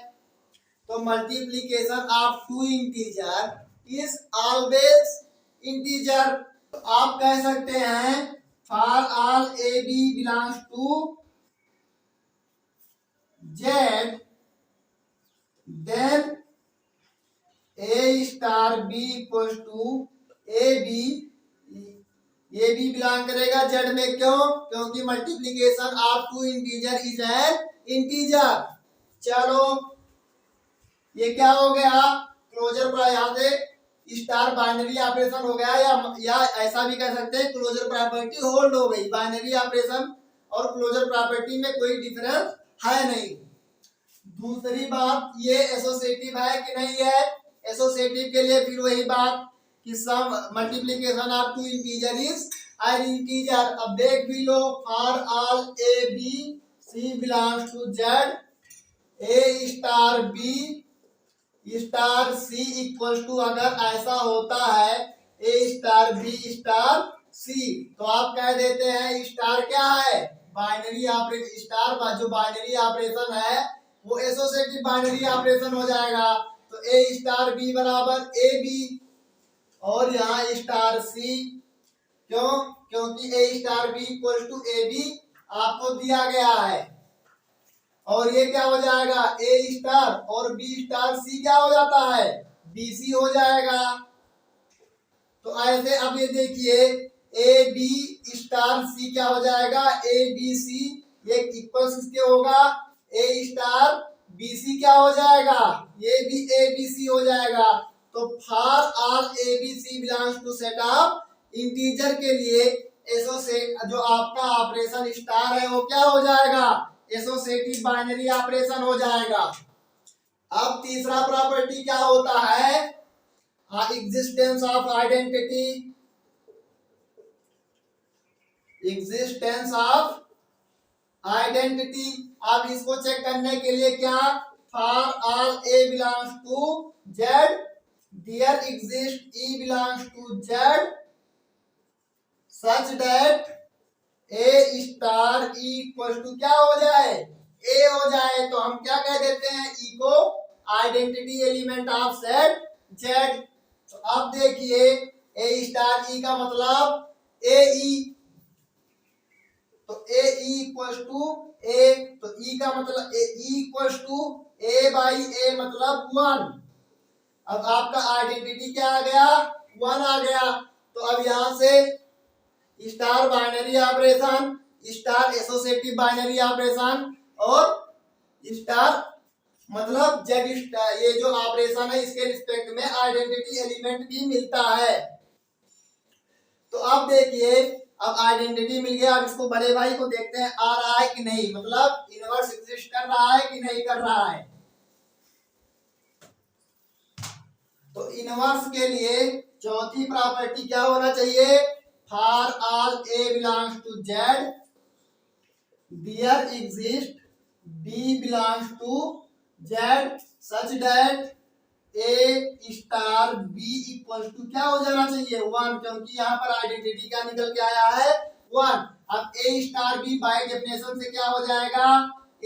तो multiplication of 2 integer is always integer. तो आप कह सकते हैं for all A B belongs to Z then A star B equal to A b, ये भी बिलोंग करेगा जेड में। क्यों, क्योंकि multiplication of 2 integer is an integer. चलो ये क्या हो गया, क्लोजर पर यहाँ से स्टार बाइनरी ऑपरेशन हो गया, या ऐसा भी कह सकते हैं क्लोजर प्रॉपर्टी होल्ड हो गई। बाइनरी ऑपरेशन और क्लोजर प्रॉपर्टी में कोई डिफरेंस है नहीं। दूसरी बात, ये एसोसिएटिव है कि नहीं है, एसोसिएटिव के लिए फिर वही बात कि sum multiplication of 2 integer is an integer. अब देख भी लो for all A B C belongs to Z, A star B star C equal to, अगर ऐसा होता है ए स्टार बी स्टार सी, तो आप कह देते हैं स्टार क्या है, बाइनरी ऑपरेशन। स्टार जो बाइनरी ऑपरेशन है वो एसोसिएटिव बाइनरी ऑपरेशन हो जाएगा। तो ए स्टार बी बराबर ए बी और यहाँ स्टार सी, क्यों, क्योंकि A star B equal to A B आपको दिया गया है। और ये क्या हो जाएगा, ए स्टार और बी स्टार सी क्या हो जाता है, बी सी हो जाएगा। तो ऐसे अब ये देखिए ए बी स्टार सी क्या हो जाएगा, ए बी सी, ये इक्वल किसके होगा, ए स्टार बी सी क्या हो जाएगा, ये भी ए बी सी हो जाएगा। तो for all A B C belongs to set of integer के लिए एसोसिएट जो आपका ऑपरेशन स्टार है वो क्या हो जाएगा, एसोसिएटिव बाइनरी ऑपरेशन हो जाएगा। अब तीसरा प्रॉपर्टी क्या होता है, existence of identity, existence of identity. अब इसको चेक करने के लिए क्या, for all A belongs to Z there exist E belongs to Z such that A star e equal to क्या हो जाए, ए हो जाए। तो हम क्या कह देते हैं, ई को identity element of set Z. तो अब देखिए ए स्टार ई का मतलब ए ई, तो ए ई इक्वल टू ए, तो ई का मतलब A E equal to A by A मतलब 1। अब आपका आइडेंटिटी क्या आ गया, 1 आ गया। तो अब यहां से star binary operation, star associative binary operation और स्टार मतलब जब ये जो ऑपरेशन है इसके रिस्पेक्ट में आइडेंटिटी एलिमेंट भी मिलता है। तो अब देखिए, अब आइडेंटिटी मिल गया, अब इसको बड़े भाई को देखते हैं आ रहा है कि नहीं, मतलब इनवर्स एग्जिस्ट कर रहा है कि नहीं कर रहा है। तो इनवर्स के लिए चौथी प्रॉपर्टी क्या होना चाहिए, for all A belongs to Z there exist b belongs to Z such that A star B equal to क्या हो जाना चाहिए 1, क्योंकि यहाँ पर आइडेंटिटी क्या निकल के आया है 1। अब ए स्टार बी बाय डेफिनेशन से क्या हो जाएगा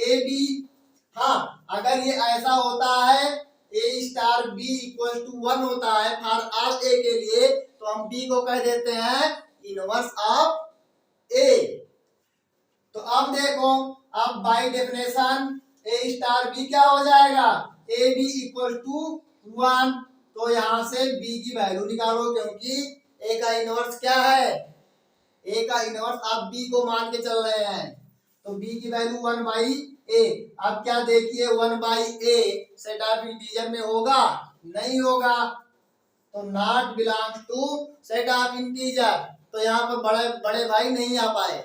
ए बी। हाँ, अगर ये ऐसा होता है ए स्टार बी इक्वल टू 1 होता है फॉर ऑल ए के लिए, तो हम बी को कह देते हैं इनवर्स ऑफ ए। तो अब देखो, अब by definition a star B क्या हो जाएगा ए बी इक्वल टू 1। तो यहां से बी की वैल्यू निकालो, क्योंकि ए का इनवर्स क्या है, ए का इनवर्स आप बी को मान के चल रहे हैं, तो बी की वैल्यू 1 बाई ए। अब क्या देखिए 1 by a set of integer में होगा, नहीं होगा, तो not belongs to set of integer. तो यहाँ पर बड़े बड़े भाई नहीं आ पाए,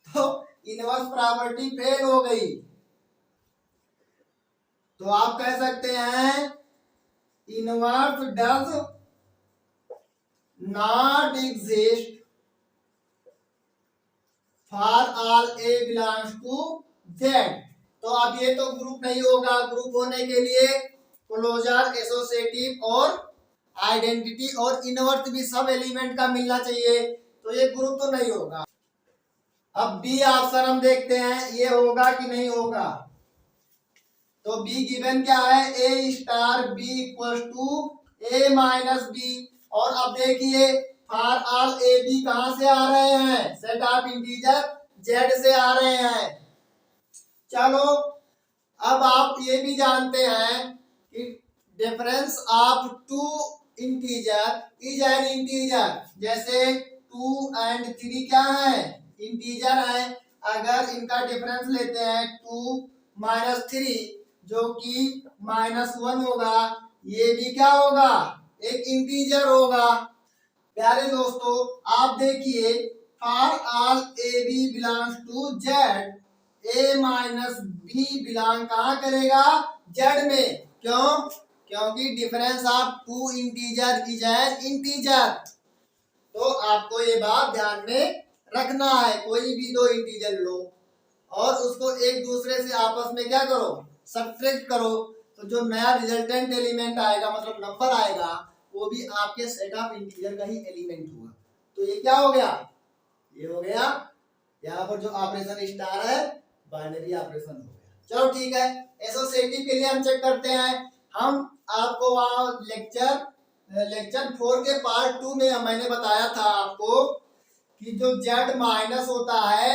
तो इनवर्स प्रॉपर्टी फेल हो गई। तो आप कह सकते हैं inverse does not exist for all A belongs to Z. तो अब ये तो ग्रुप नहीं होगा, ग्रुप होने के लिए क्लोजर, एसोसिएटिव और आइडेंटिटी और इनवर्स भी सब एलिमेंट का मिलना चाहिए, तो ये ग्रुप तो नहीं होगा। अब बी ऑप्शन हम देखते हैं ये होगा कि नहीं होगा। तो बी गिवन क्या है ए star B equal to A minus B. और अब देखिए फॉर ऑल ए बी कहां से आ रहे हैं, सेट ऑफ इंटीजर जेड से आ रहे हैं। चलो, अब आप ये भी जानते हैं कि difference of two integer is an integer. जैसे 2 and 3 क्या है, इंटीजर है। अगर इनका डिफरेंस लेते हैं 2 - 3 जो कि -1 होगा, ये भी क्या होगा एक इंटीजर होगा। प्यारे दोस्तों, आप देखिए for all A B belongs to Z, a minus b belong कहाँ करेगा जेड में। क्यों, क्योंकि difference of two integer is an integer. तो आपको ये बात ध्यान में रखना है, कोई भी दो इंटीजर लो और उसको एक दूसरे से आपस में क्या करो सब्ट्रैक्ट करो, तो जो नया रिजल्टेंट एलिमेंट आएगा मतलब नंबर आएगा वो भी आपके सेट ऑफ इंटीजर का ही एलिमेंट होगा। तो ये क्या हो गया, ये हो गया यहाँ पर जो ऑपरेशन स्टार है बाइनरी ऑपरेशन हो गया। चलो ठीक है, एसोसिएटिव के लिए हम चेक करते हैं। हम आपको वहाँ लेक्चर 4 के पार्ट 2 में मैंने बताया था आपको कि जो जेड माइनस होता है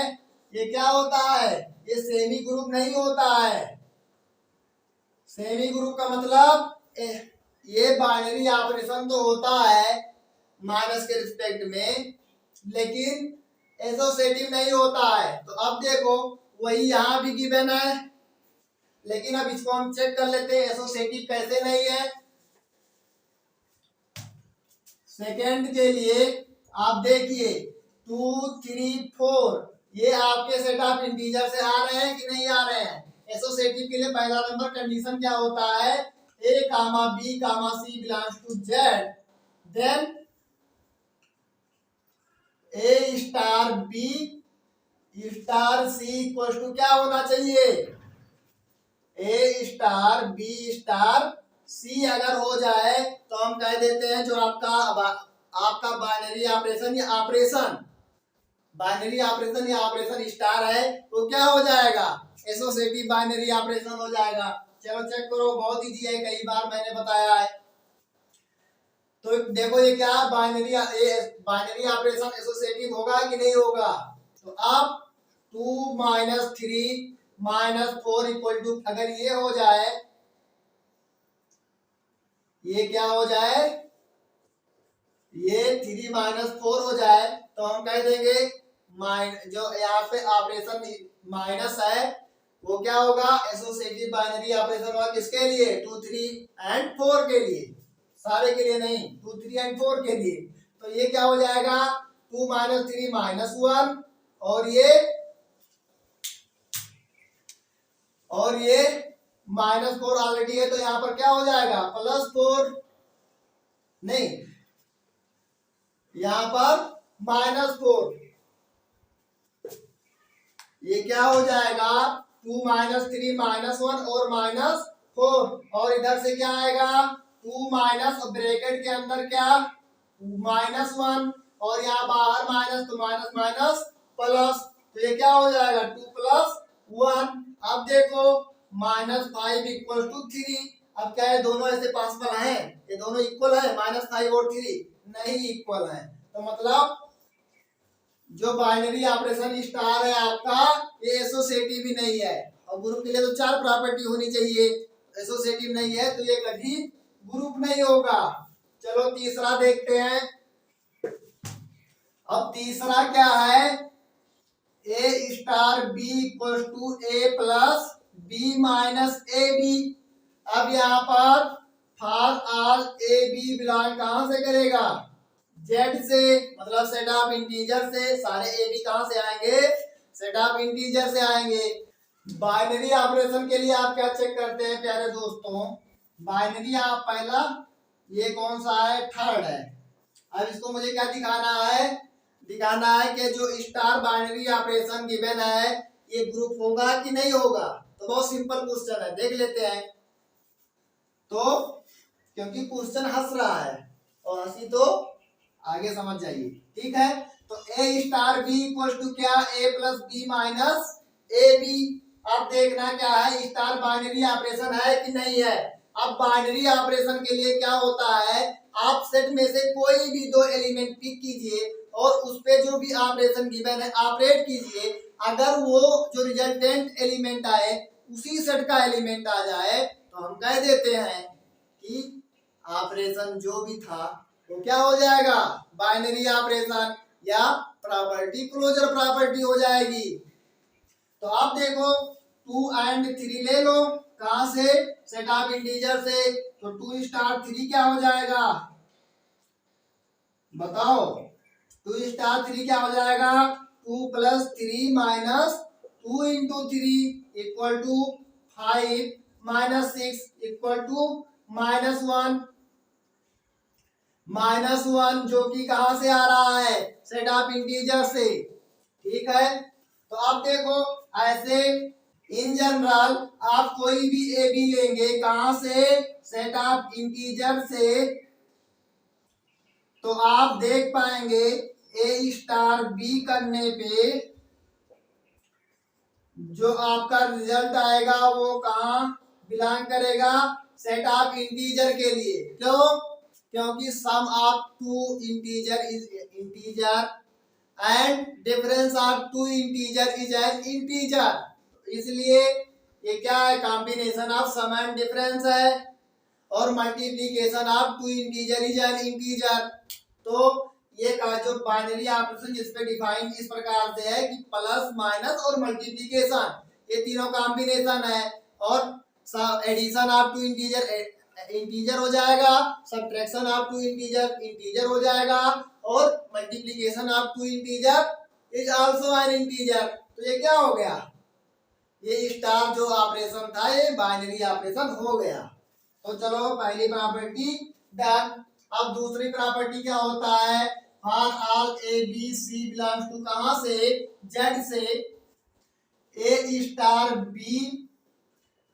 ये क्या होता है, ये सेमी ग्रुप नहीं होता है। सेमी ग्रुप का मतलब ये बाइनरी ऑपरेशन तो होता है माइनस के रिस्पेक्ट में, लेकिन एसोसिएटिव नहीं होता है। तो अब देखो वही यहाँ भी गिवन है, लेकिन अब इसको हम चेक कर लेते हैं एसोसिएटिव कैसे नहीं है। सेकेंड के लिए आप देखिए 2, 3, 4 ये आपके सेट ऑफ इंटीजर से आ रहे हैं कि नहीं आ रहे हैं। एसोसिएटिव के लिए पहला नंबर कंडीशन क्या होता है, A comma B comma C belongs to Z, then A star B star C equal to क्या होना चाहिए, A star B star C. अगर हो जाए तो हम कह देते हैं जो आपका बाइनरी ऑपरेशन या ऑपरेशन स्टार है तो क्या हो जाएगा एसोसिएटिव बाइनरी ऑपरेशन हो जाएगा। चलो चेक करो, बहुत इजी है, कई बार मैंने बताया है। तो देखो ये क्या बाइनरी ऑपरेशन एसोसिएटिव होगा कि नहीं होगा। तो अब 2 - 3 - 4 इक्वल टू अगर ये हो जाए, ये क्या हो जाए, ये 3 - 4 हो जाए तो हम कह देंगे जो यहाँ पे ऑपरेशन माइनस है वो क्या होगा, एसोसिएटिव बाइनरी ऑपरेशन होगा किसके लिए, 2 3 एंड 4 के लिए, सारे के लिए नहीं, 2 3 एंड 4 के लिए। तो ये क्या हो जाएगा, 2 - 3 -1 और ये -4 ऑलरेडी है, तो यहाँ पर क्या हो जाएगा, +4 नहीं, यहाँ पर -4, ये क्या हो जाएगा, 2 - 3 -1 और -4, और इधर से क्या आएगा, 2 माइनस ब्रैकेट के अंदर क्या, -1 और यहाँ बाहर माइनस, तो माइनस माइनस प्लस, तो ये क्या हो जाएगा, 2 + 1। अब देखो -5 = 3, अब क्या है, दोनों ऐसे पॉसिबल हैं, ये दोनों इक्वल है, -5 और 3 नहीं इक्वल है, तो मतलब जो बाइनरी ऑपरेशन स्टार है आपका, ये एसोसिएटिव भी नहीं है, और ग्रुप के लिए तो 4 प्रॉपर्टी होनी चाहिए, एसोसिएटिव नहीं है तो ये कभी ग्रुप नहीं होगा। चलो तीसरा देखते हैं। अब तीसरा क्या है, A* B = A + B - AB। अब यहाँ पर फॉर ऑल AB बिलोंग कहां से करेगा, Z से, मतलब सेट ऑफ इंटीजर से, सारे AB कहां से आएंगे, सेट ऑफ इंटीजर से आएंगे। बाइनरी ऑपरेशन के लिए आप क्या चेक करते हैं प्यारे दोस्तों, बाइनरी आप पहला, ये कौन सा है, थर्ड है। अब इसको मुझे क्या दिखाना है, दिखाना है कि जो स्टार बाइनरी ऑपरेशन गिवन है ये ग्रुप होगा कि नहीं होगा। तो बहुत सिंपल क्वेश्चन है, देख लेते हैं। तो क्योंकि क्वेश्चन हंस रहा है और हंसी तो आगे समझ जाइए, ठीक है। तो A* B = क्या, A + B - AB। अब देखना क्या है, स्टार बाइनरी ऑपरेशन है कि नहीं है। अब बाइनरी ऑपरेशन के लिए क्या होता है, आप सेट में से कोई भी 2 एलिमेंट पिक कीजिए और उस पे जो भी ऑपरेशन गिवन है ऑपरेट कीजिए। अगर वो जो रिजल्टेंट एलिमेंट आए उसी सेट का एलिमेंट आ जाए तो हम कह देते हैं कि ऑपरेशन जो भी था वो क्या हो जाएगा, बाइनरी ऑपरेशन या प्रॉपर्टी क्लोजर प्रॉपर्टी हो जाएगी। तो आप देखो 2 and 3 ले लो, कहां से, सेट ऑफ इंटीजर से, तो 2 * 3 क्या हो जाएगा, बताओ, 2 * 3 क्या हो जाएगा, 2 + 3 - 2 × 3 = 5 - 6 = -1, -1 जो कि कहां से आ रहा है, सेट ऑफ इंटीजर से, ठीक है। तो आप देखो ऐसे इन जनरल आप कोई भी ए बी लेंगे, कहां से, सेट ऑफ इंटीजर से, तो आप देख पाएंगे A* B करने पे जो आपका रिजल्ट आएगा वो कहां बिलोंग करेगा, सेट ऑफ इंटीजर के लिए। क्यों, क्योंकि sum of 2 integer is integer and difference of 2 integer is an integer, इसलिए ये क्या है, combination of sum and difference है, और multiplication of 2 integer is an integer. तो ये का जो बाइनरी ऑपरेशन जिस पे डिफाइन इस प्रकार से है कि प्लस माइनस और मल्टीप्लिकेशन ये तीनों कॉम्बिनेशन है, और एडिशन ऑफ 2 इंटीजर इंटीजर हो जाएगा, सब्ट्रैक्शन ऑफ 2 इंटीजर इंटीजर हो जाएगा, और multiplication of 2 integer is also an integer. तो ये क्या हो गया, ये स्टार जो ऑपरेशन था ये बाइनरी ऑपरेशन हो गया। तो चलो पहली प्रॉपर्टी डन। अब दूसरी प्रॉपर्टी क्या होता है, for all A B C belongs to कहां से, जेड से, A* B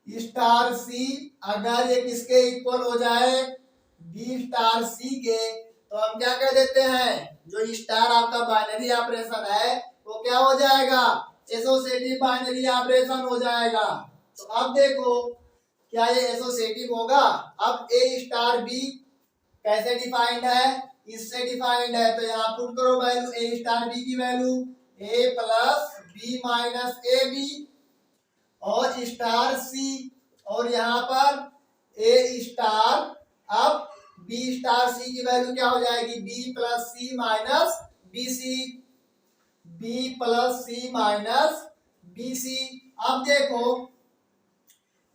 * C अगर ये किसके इक्वल हो जाए, B* C के, तो हम क्या कह देते हैं, जो स्टार आपका बाइनरी ऑपरेशन है वो क्या हो जाएगा, एसोसिएटिव बाइनरी ऑपरेशन हो जाएगा। तो अब देखो क्या ये एसोसिएटिव होगा। अब A* B कैसे डिफाइंड है, इससे डिफाइंड है, तो यहाँ पुट करो वैल्यू, A* B की वैल्यू A + B - AB और *C, और यहाँ पर A*, अब B*C की वैल्यू क्या हो जाएगी, B + C - BC, B + C - BC। अब देखो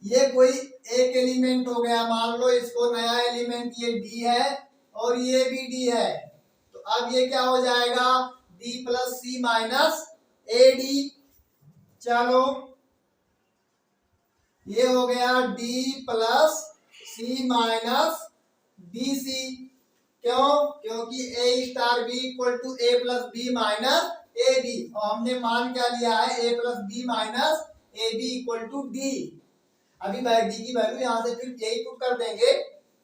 ये कोई एक एलिमेंट हो गया, मान लो इसको नया एलिमेंट ये डी है और ये भी डी है, तो अब ये क्या हो जाएगा D plus C minus A D. चलो ये हो गया डी प्लस सी माइनस बी सी। क्यों? क्योंकि A star B equal to A plus B minus A B, और हमने मान क्या लिया है A plus B minus A B equal to D. अभी डी की वैल्यू यहाँ से फिर यही पुट कर देंगे,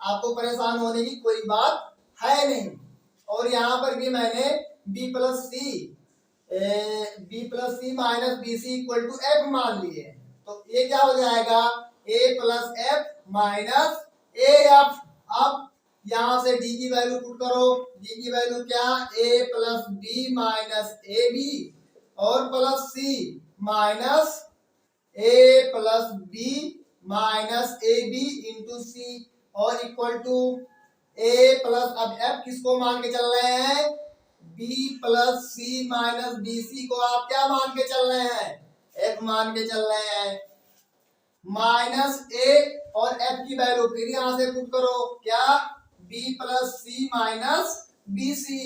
आपको परेशान होने की कोई बात है नहीं। और यहाँ पर भी मैंने B plus C minus B C equal to F मान लिए, तो ये क्या हो जाएगा A plus F minus A F. अब यहाँ से डी की वैल्यू पुट करो, डी की वैल्यू क्या A plus B minus A B और plus C minus A plus B minus A B into C और इक्वल टू ए प्लस, अब एफ किसको मान के चल रहे हैं बी प्लस सी माइनस बी सी को आप क्या मान के चल रहे हैं एफ मान के चल रहे हैं, माइनस ए और एफ की वैल्यू फिर यहां से पुट करो क्या बी प्लस सी माइनस बी सी।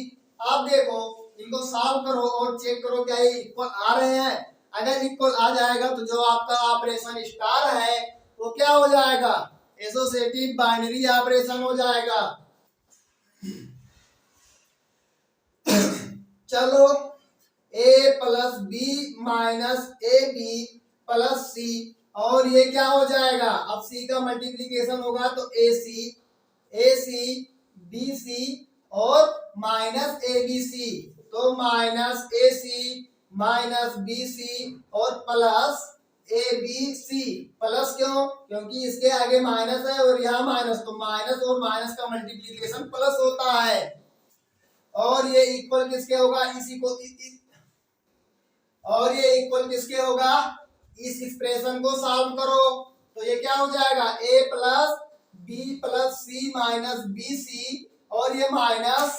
आप देखो इनको सॉल्व करो और चेक करो क्या ये इक्वल आ रहे हैं। अगर इक्वल आ जाएगा तो जो आपका ऑपरेशन स्टार है वो क्या हो जाएगा एसोसिएटिव बाइनरी ऑपरेशन हो जाएगा। चलो a plus B minus A B plus C, और ये क्या हो जाएगा अब c का मल्टीप्लीकेशन होगा तो ए सी बी सी और माइनस ए बी सी, तो माइनस ए सी माइनस बी सी और plus a B c. Plus क्यों? क्योंकि इसके आगे माइनस है और यहाँ माइनस, तो माइनस और माइनस का मल्टीप्लीकेशन प्लस होता है। और ये इक्वल किसके होगा इसी को और ये इक्वल किसके होगा इस एक्सप्रेशन को सॉल्व करो, तो ये क्या हो जाएगा a plus B plus C minus B c और ये minus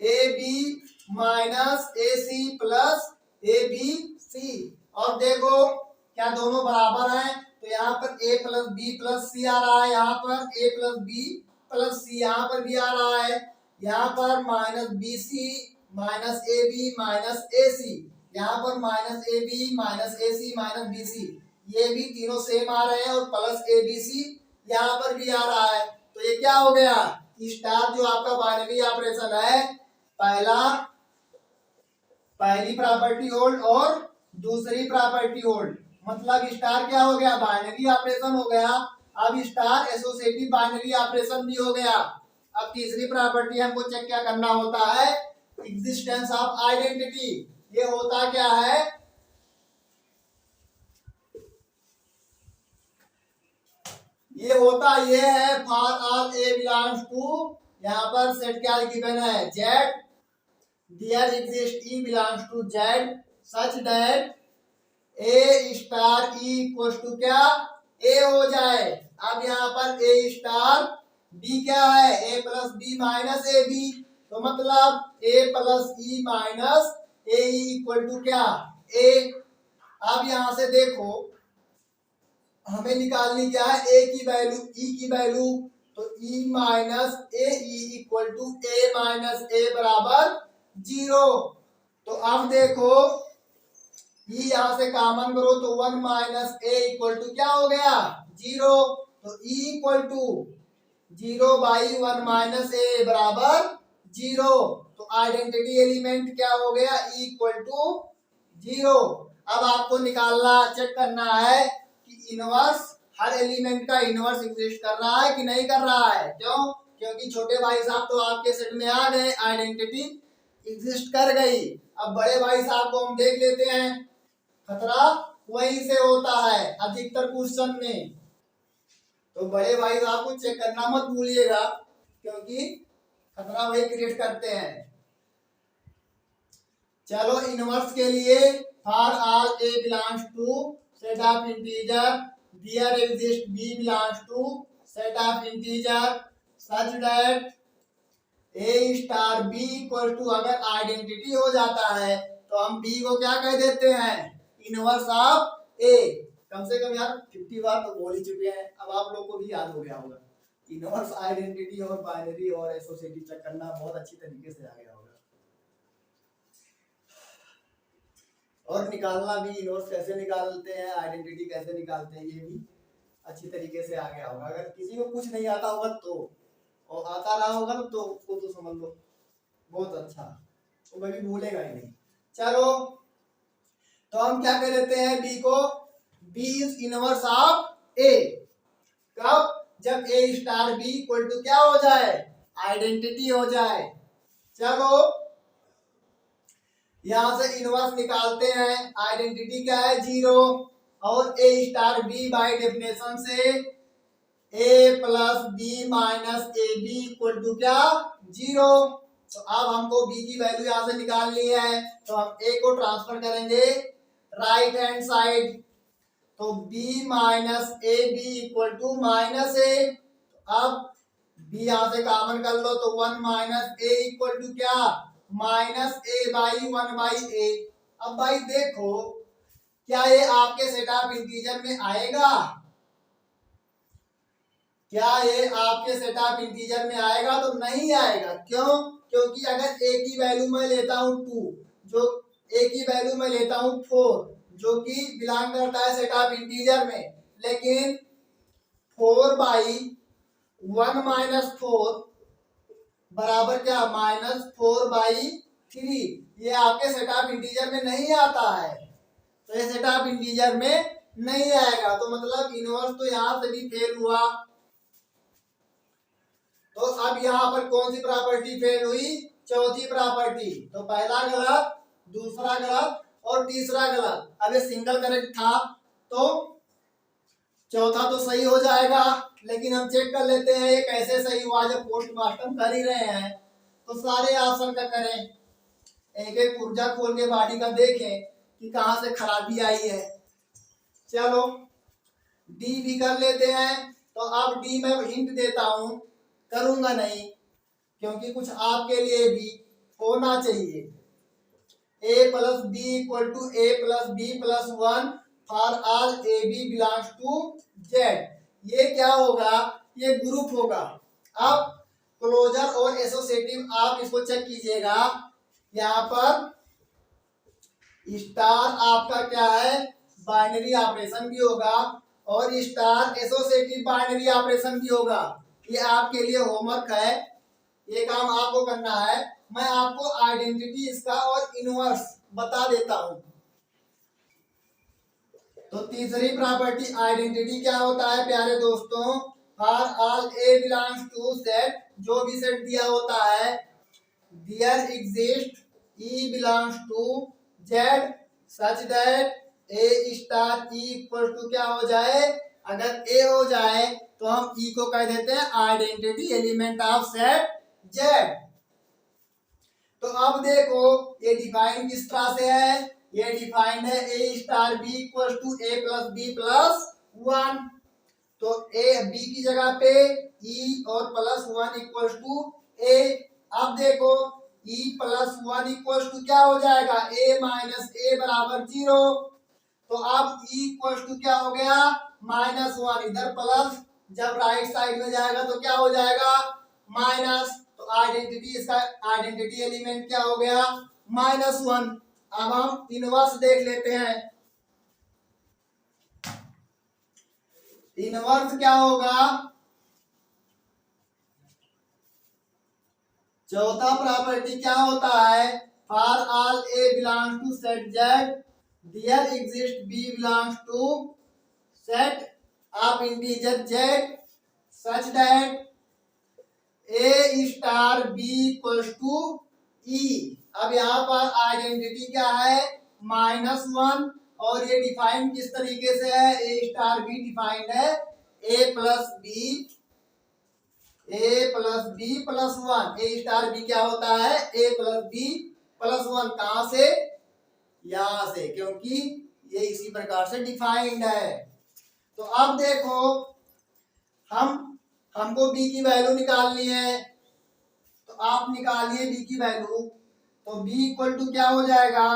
A B minus A c plus a B c. और देखो क्या दोनों बराबर हैं, तो यहाँ पर a plus B plus C आ रहा है, यहाँ पर a plus B plus C यहाँ पर भी आ रहा है, यहाँ पर minus B C minus A B minus A C, यहाँ पर minus A B minus A C minus B C, ये भी तीनों सेम आ रहे हैं और प्लस ए बी सी यहाँ पर भी आ रहा है। तो ये क्या हो गया स्टार जो आपका बाइनरी ऑपरेशन है पहली प्रॉपर्टी होल्ड और दूसरी प्रॉपर्टी होल्ड, मतलब स्टार क्या हो गया बाइनरी ऑपरेशन हो गया, अब स्टार एसोसिएटिव बाइनरी ऑपरेशन भी हो गया। अब तीसरी प्रॉपर्टी हमको चेक क्या करना होता है एग्जिस्टेंस ऑफ आइडेंटिटी। ये होता क्या है ये होता ये है for all A belongs to, यहाँ पर सेट क्या गिवन है Z, there exist E belongs to Z such that A star E equals to क्या ए हो जाए। अब यहाँ पर ए स्टार बी क्या है A plus B minus A B, तो मतलब A plus E minus A equal to क्या ए। अब यहां से देखो हमें निकालनी क्या है ए की वैल्यू ई की वैल्यू, तो E minus A equal to A minus A बराबर 0। तो अब देखो ई यहां से कॉमन करो तो 1 माइनस ए इक्वल टू क्या हो गया 0, तो E equal to 0 by 1 minus A बराबर 0। तो आइडेंटिटी एलिमेंट क्या हो गया ई इक्वल टू 0। अब आपको निकालना चेक करना है कि इनवर्स हर एलिमेंट का इनवर्स एग्जिस्ट कर रहा है कि नहीं कर रहा है। क्यों? क्योंकि छोटे भाई साहब तो आपके सेट में आ गए, आइडेंटिटी एग्जिस्ट कर गई। अब बड़े भाई साहब को हम देख लेते हैं, खतरा वहीं से होता है अधिकतर क्वेश्चन में, तो बड़े भाई साहब को चेक करना मत भूलिएगा क्योंकि खतरा वही क्रिएट करते हैं। चलो इनवर्स के लिए for all A belongs to set of integer there exist b belongs to set of integer such that A star B equal to, अगर आइडेंटिटी हो जाता है तो हम बी को क्या कह देते हैं इनवर्स ऑफ ए। कम से कम यार 50 बार तो बोल ही चुके हैं, अब आप लोग को भी याद हो गया होगा। इनवर्स आइडेंटिटी और बाइनरी और एसोसिएटिव चेक करना बहुत अच्छी तरीके से आ गया होगा, और निकालना भी, इनवर्स कैसे निकालते हैं, आइडेंटिटी कैसे निकालते हैं, ये भी अच्छी तरीके से आ गया होगा। अगर किसी को कुछ नहीं आता होगा तो, और आता रहा होगा तो उसको तो समझ लो बहुत अच्छा, वो कभी भूलेगा ही नहीं। चलो तो हम क्या कर देते हैं बी को, बी इज इनवर्स ऑफ ए। कब? जब ए स्टार बी इक्वल टू क्या हो जाए, आइडेंटिटी हो जाए। चलो यहां से इनवर्स निकालते हैं, आइडेंटिटी क्या है 0, और A star B by definition से A plus B minus A B equal to क्या 0। तो अब हमको बी की वैल्यू यहां से निकालनी है, तो हम ए को ट्रांसफर करेंगे राइट हैंड साइड, तो b minus A B equal to minus A. अब b यहां से कॉमन कर लो, तो 1 माइनस ए इक्वल टू क्या, minus A by 1 by A. अब भाई देखो क्या ये आपके सेट ऑफ इंटीजर में आएगा, क्या ये आपके सेट ऑफ इंटीजर में आएगा, तो नहीं आएगा। क्यों? क्योंकि अगर a की वैल्यू मैं लेता हूं 2, जो a की वैल्यू मैं लेता हूं 4, जो कि बिलोंग करता है सेट ऑफ इंटीजर में, लेकिन 4 बाई 1 माइनस 4 बराबर क्या, माइनस 4 बाई 3, ये आपके सेट ऑफ इंटीजर में नहीं आता है, तो ये सेट ऑफ इंटीजर में नहीं आएगा। तो मतलब इनवर्स तो यहां से भी फेल हुआ। तो अब यहाँ पर कौन सी प्रॉपर्टी फेल हुई, चौथी प्रॉपर्टी। तो पहला गलत, दूसरा गलत और तीसरा गलत। अब ये सिंगल करेक्ट था तो चौथा तो सही हो जाएगा, लेकिन हम चेक कर लेते हैं ये कैसे सही हुआ। जब पोस्टमार्टम कर ही रहे हैं तो सारे ऑप्शन का करें, एक एक पुर्जा खोल के बॉडी का देखें कि कहां से खराबी आई है। चलो डी भी कर लेते हैं। तो अब डी में हिंट देता हूं, करूंगा नहीं क्योंकि कुछ आपके लिए भी होना चाहिए। a plus b equal to A plus B plus 1 for all A B belongs to Z. ये क्या होगा, ये ग्रुप होगा। अब क्लोजर और एसोसिएटिव आप इसको चेक कीजिएगा, यहाँ पर स्टार आपका क्या है, बाइनरी ऑपरेशन भी होगा, और स्टार एसोसिएटिव बाइनरी ऑपरेशन भी होगा। ये आपके लिए होमवर्क है, ये काम आपको करना है। मैं आपको आइडेंटिटी इसका और इनवर्स बता देता हूं। तो तीसरी प्रॉपर्टी आइडेंटिटी क्या होता है प्यारे दोस्तों, for all A belongs to set, जो भी सेट दिया होता है, there exist E belongs to Z such that A star e equal to क्या हो जाए, अगर ए हो जाए तो हम ई को कह देते हैं identity element of set Z. तो अब देखो ये डिफाइन किस तरह से है, ये डिफाइंड है ए star B equal to A plus B plus 1। तो ए बी की जगह पे ई और प्लस 1 इक्वल टू ए। अब देखो ई प्लस 1 इक्वल टू क्या हो जाएगा, ए माइनस ए बराबर 0। तो अब ई इक्वल टू क्या हो गया, माइनस 1, इधर प्लस, जब राइट साइड में जाएगा तो क्या हो जाएगा, माइनस। तो आइडेंटिटी, इसका आइडेंटिटी एलिमेंट क्या हो गया, -1। अब हम इनवर्स देख लेते हैं। इनवर्स क्या होगा, चौथा प्रॉपर्टी क्या होता है, for all A belongs to set Z there exist b belongs to set of integer Z such that A star B equal to e. अब यहाँ पर आइडेंटिटी क्या है, -1, और ये डिफाइन किस तरीके से है, ए स्टार बी डिफाइंड है A plus B plus 1। A star B क्या होता है, ए प्लस बी प्लस 1। कहां से, यहां से, क्योंकि ये इसी प्रकार से डिफाइंड है। तो अब देखो हमको b की वैल्यू निकालनी है, तो आप निकालिए b की वैल्यू। तो b इक्वल टू क्या हो जाएगा,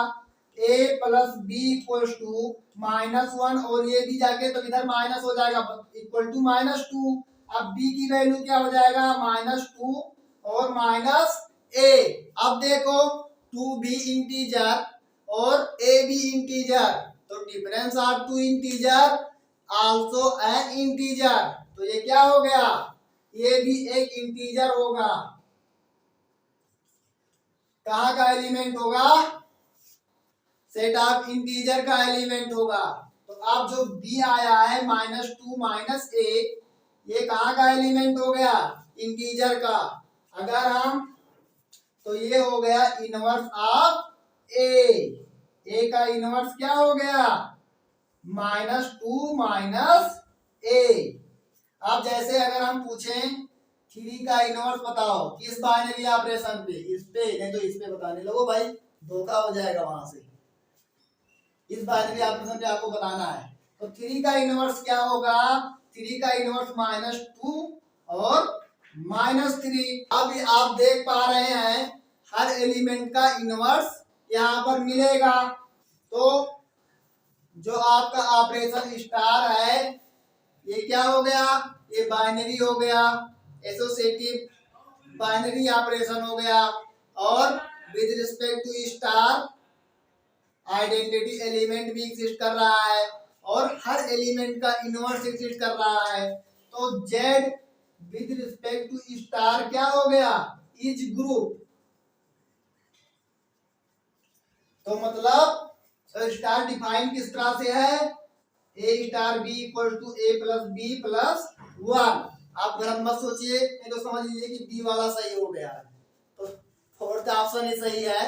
a plus b equal to -1 और ये भी जाके तो इधर माइनस हो जाएगा इक्वल टू -2। अब b की वैल्यू क्या हो जाएगा -2 और -a। अब देखो 2 भी इंटीजर और a भी इंटीजर, तो difference of two integer also an integer, तो ये क्या हो गया, ये भी एक इंटीजर होगा। कहाँ का एलिमेंट होगा, सेट ऑफ इंटीजर का एलिमेंट होगा। तो अब जो b आया है -2 -a, ये कहाँ का एलिमेंट हो गया, इंटीजर का। अगर हम तो ये हो गया इनवर्स ऑफ a का इनवर्स क्या हो गया -2 -a। अब जैसे अगर हम पूछें 3 का इनवर्स बताओ किस बाइनरी ऑपरेशन पे, इस पे, नहीं तो इस पे बताने लगो भाई, धोखा हो जाएगा वहां से। इस बाइनरी ऑपरेशन पे आपको बताना है। तो 3 का इनवर्स क्या होगा, 3 का इनवर्स -2 और -3। अब आप देख पा रहे हैं हर एलिमेंट का इनवर्स यहाँ पर मिलेगा। तो जो आपका ऑपरेशन स्टार है ये क्या हो गया, ये बाइनरी हो गया, एसोसिएटिव बाइनरी ऑपरेशन हो गया। और with respect to star identity element भी एग्जिस्ट कर रहा है और हर एलिमेंट का इनवर्स एग्जिस्ट कर रहा है। तो Z with respect to star क्या हो गया, इज ग्रुप। तो मतलब स्टार डिफाइन किस तरह से है, ए star B equal to A plus B plus 1। आप गलत मत सोचिए, नहीं तो समझ लीजिए कि बी वाला सही हो गया है। तो फोर्थ ऑप्शन ही सही है,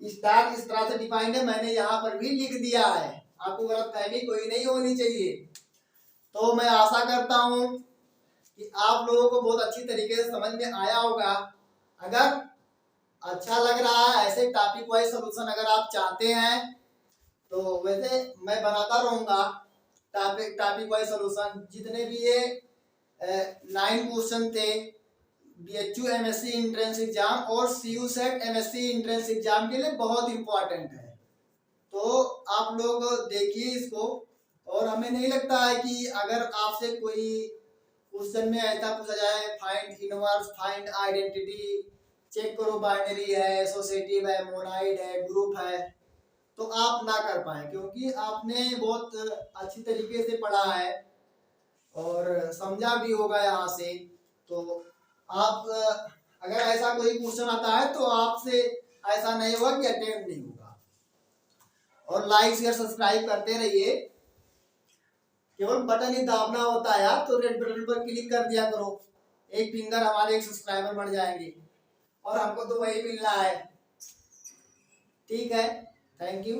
स्टार इस तरह से डिफाइंड है, मैंने यहाँ पर भी लिख दिया है, आपको गलतफहमी कोई नहीं होनी चाहिए। तो मैं आशा करता हूँ कि आप लोगों को बहुत अच्छी तरीके से समझ में आया होगा। अगर अच्छा लग रहा है ऐसे टॉपिक वाइज सॉल्यूशन अगर आप चाहते हैं तो वैसे मैं बनाता रहूंगा टॉपिक वाइज सॉल्यूशन। जितने भी ये 9 क्वेश्चन थे BHU MSc एंट्रेंस एग्जाम और CU set MSc entrance exam के लिए बहुत इंपॉर्टेंट है। तो आप लोग देखिए इसको, और हमें नहीं लगता है कि अगर आपसे कोई क्वेश्चन में ऐसा पूछा जाए find inverse, find identity, check करो बाइनरी है, एसोसिएटिव है, मोनाइड है, ग्रुप है, तो आप ना कर पाए, क्योंकि आपने बहुत अच्छी तरीके से पढ़ा है और समझा भी होगा यहाँ से। तो आप अगर ऐसा कोई क्वेश्चन आता है तो आपसे ऐसा नहीं होगा कि अटेम्प्ट नहीं होगा। और लाइक शेयर सब्सक्राइब करते रहिए, केवल बटन ही दाबना होता है यार, तो रेड बटन पर क्लिक कर दिया करो, एक फिंगर हमारे एक सब्सक्राइबर बढ़ जाएंगे और हमको तो वही मिलना है। ठीक है, थैंक यू।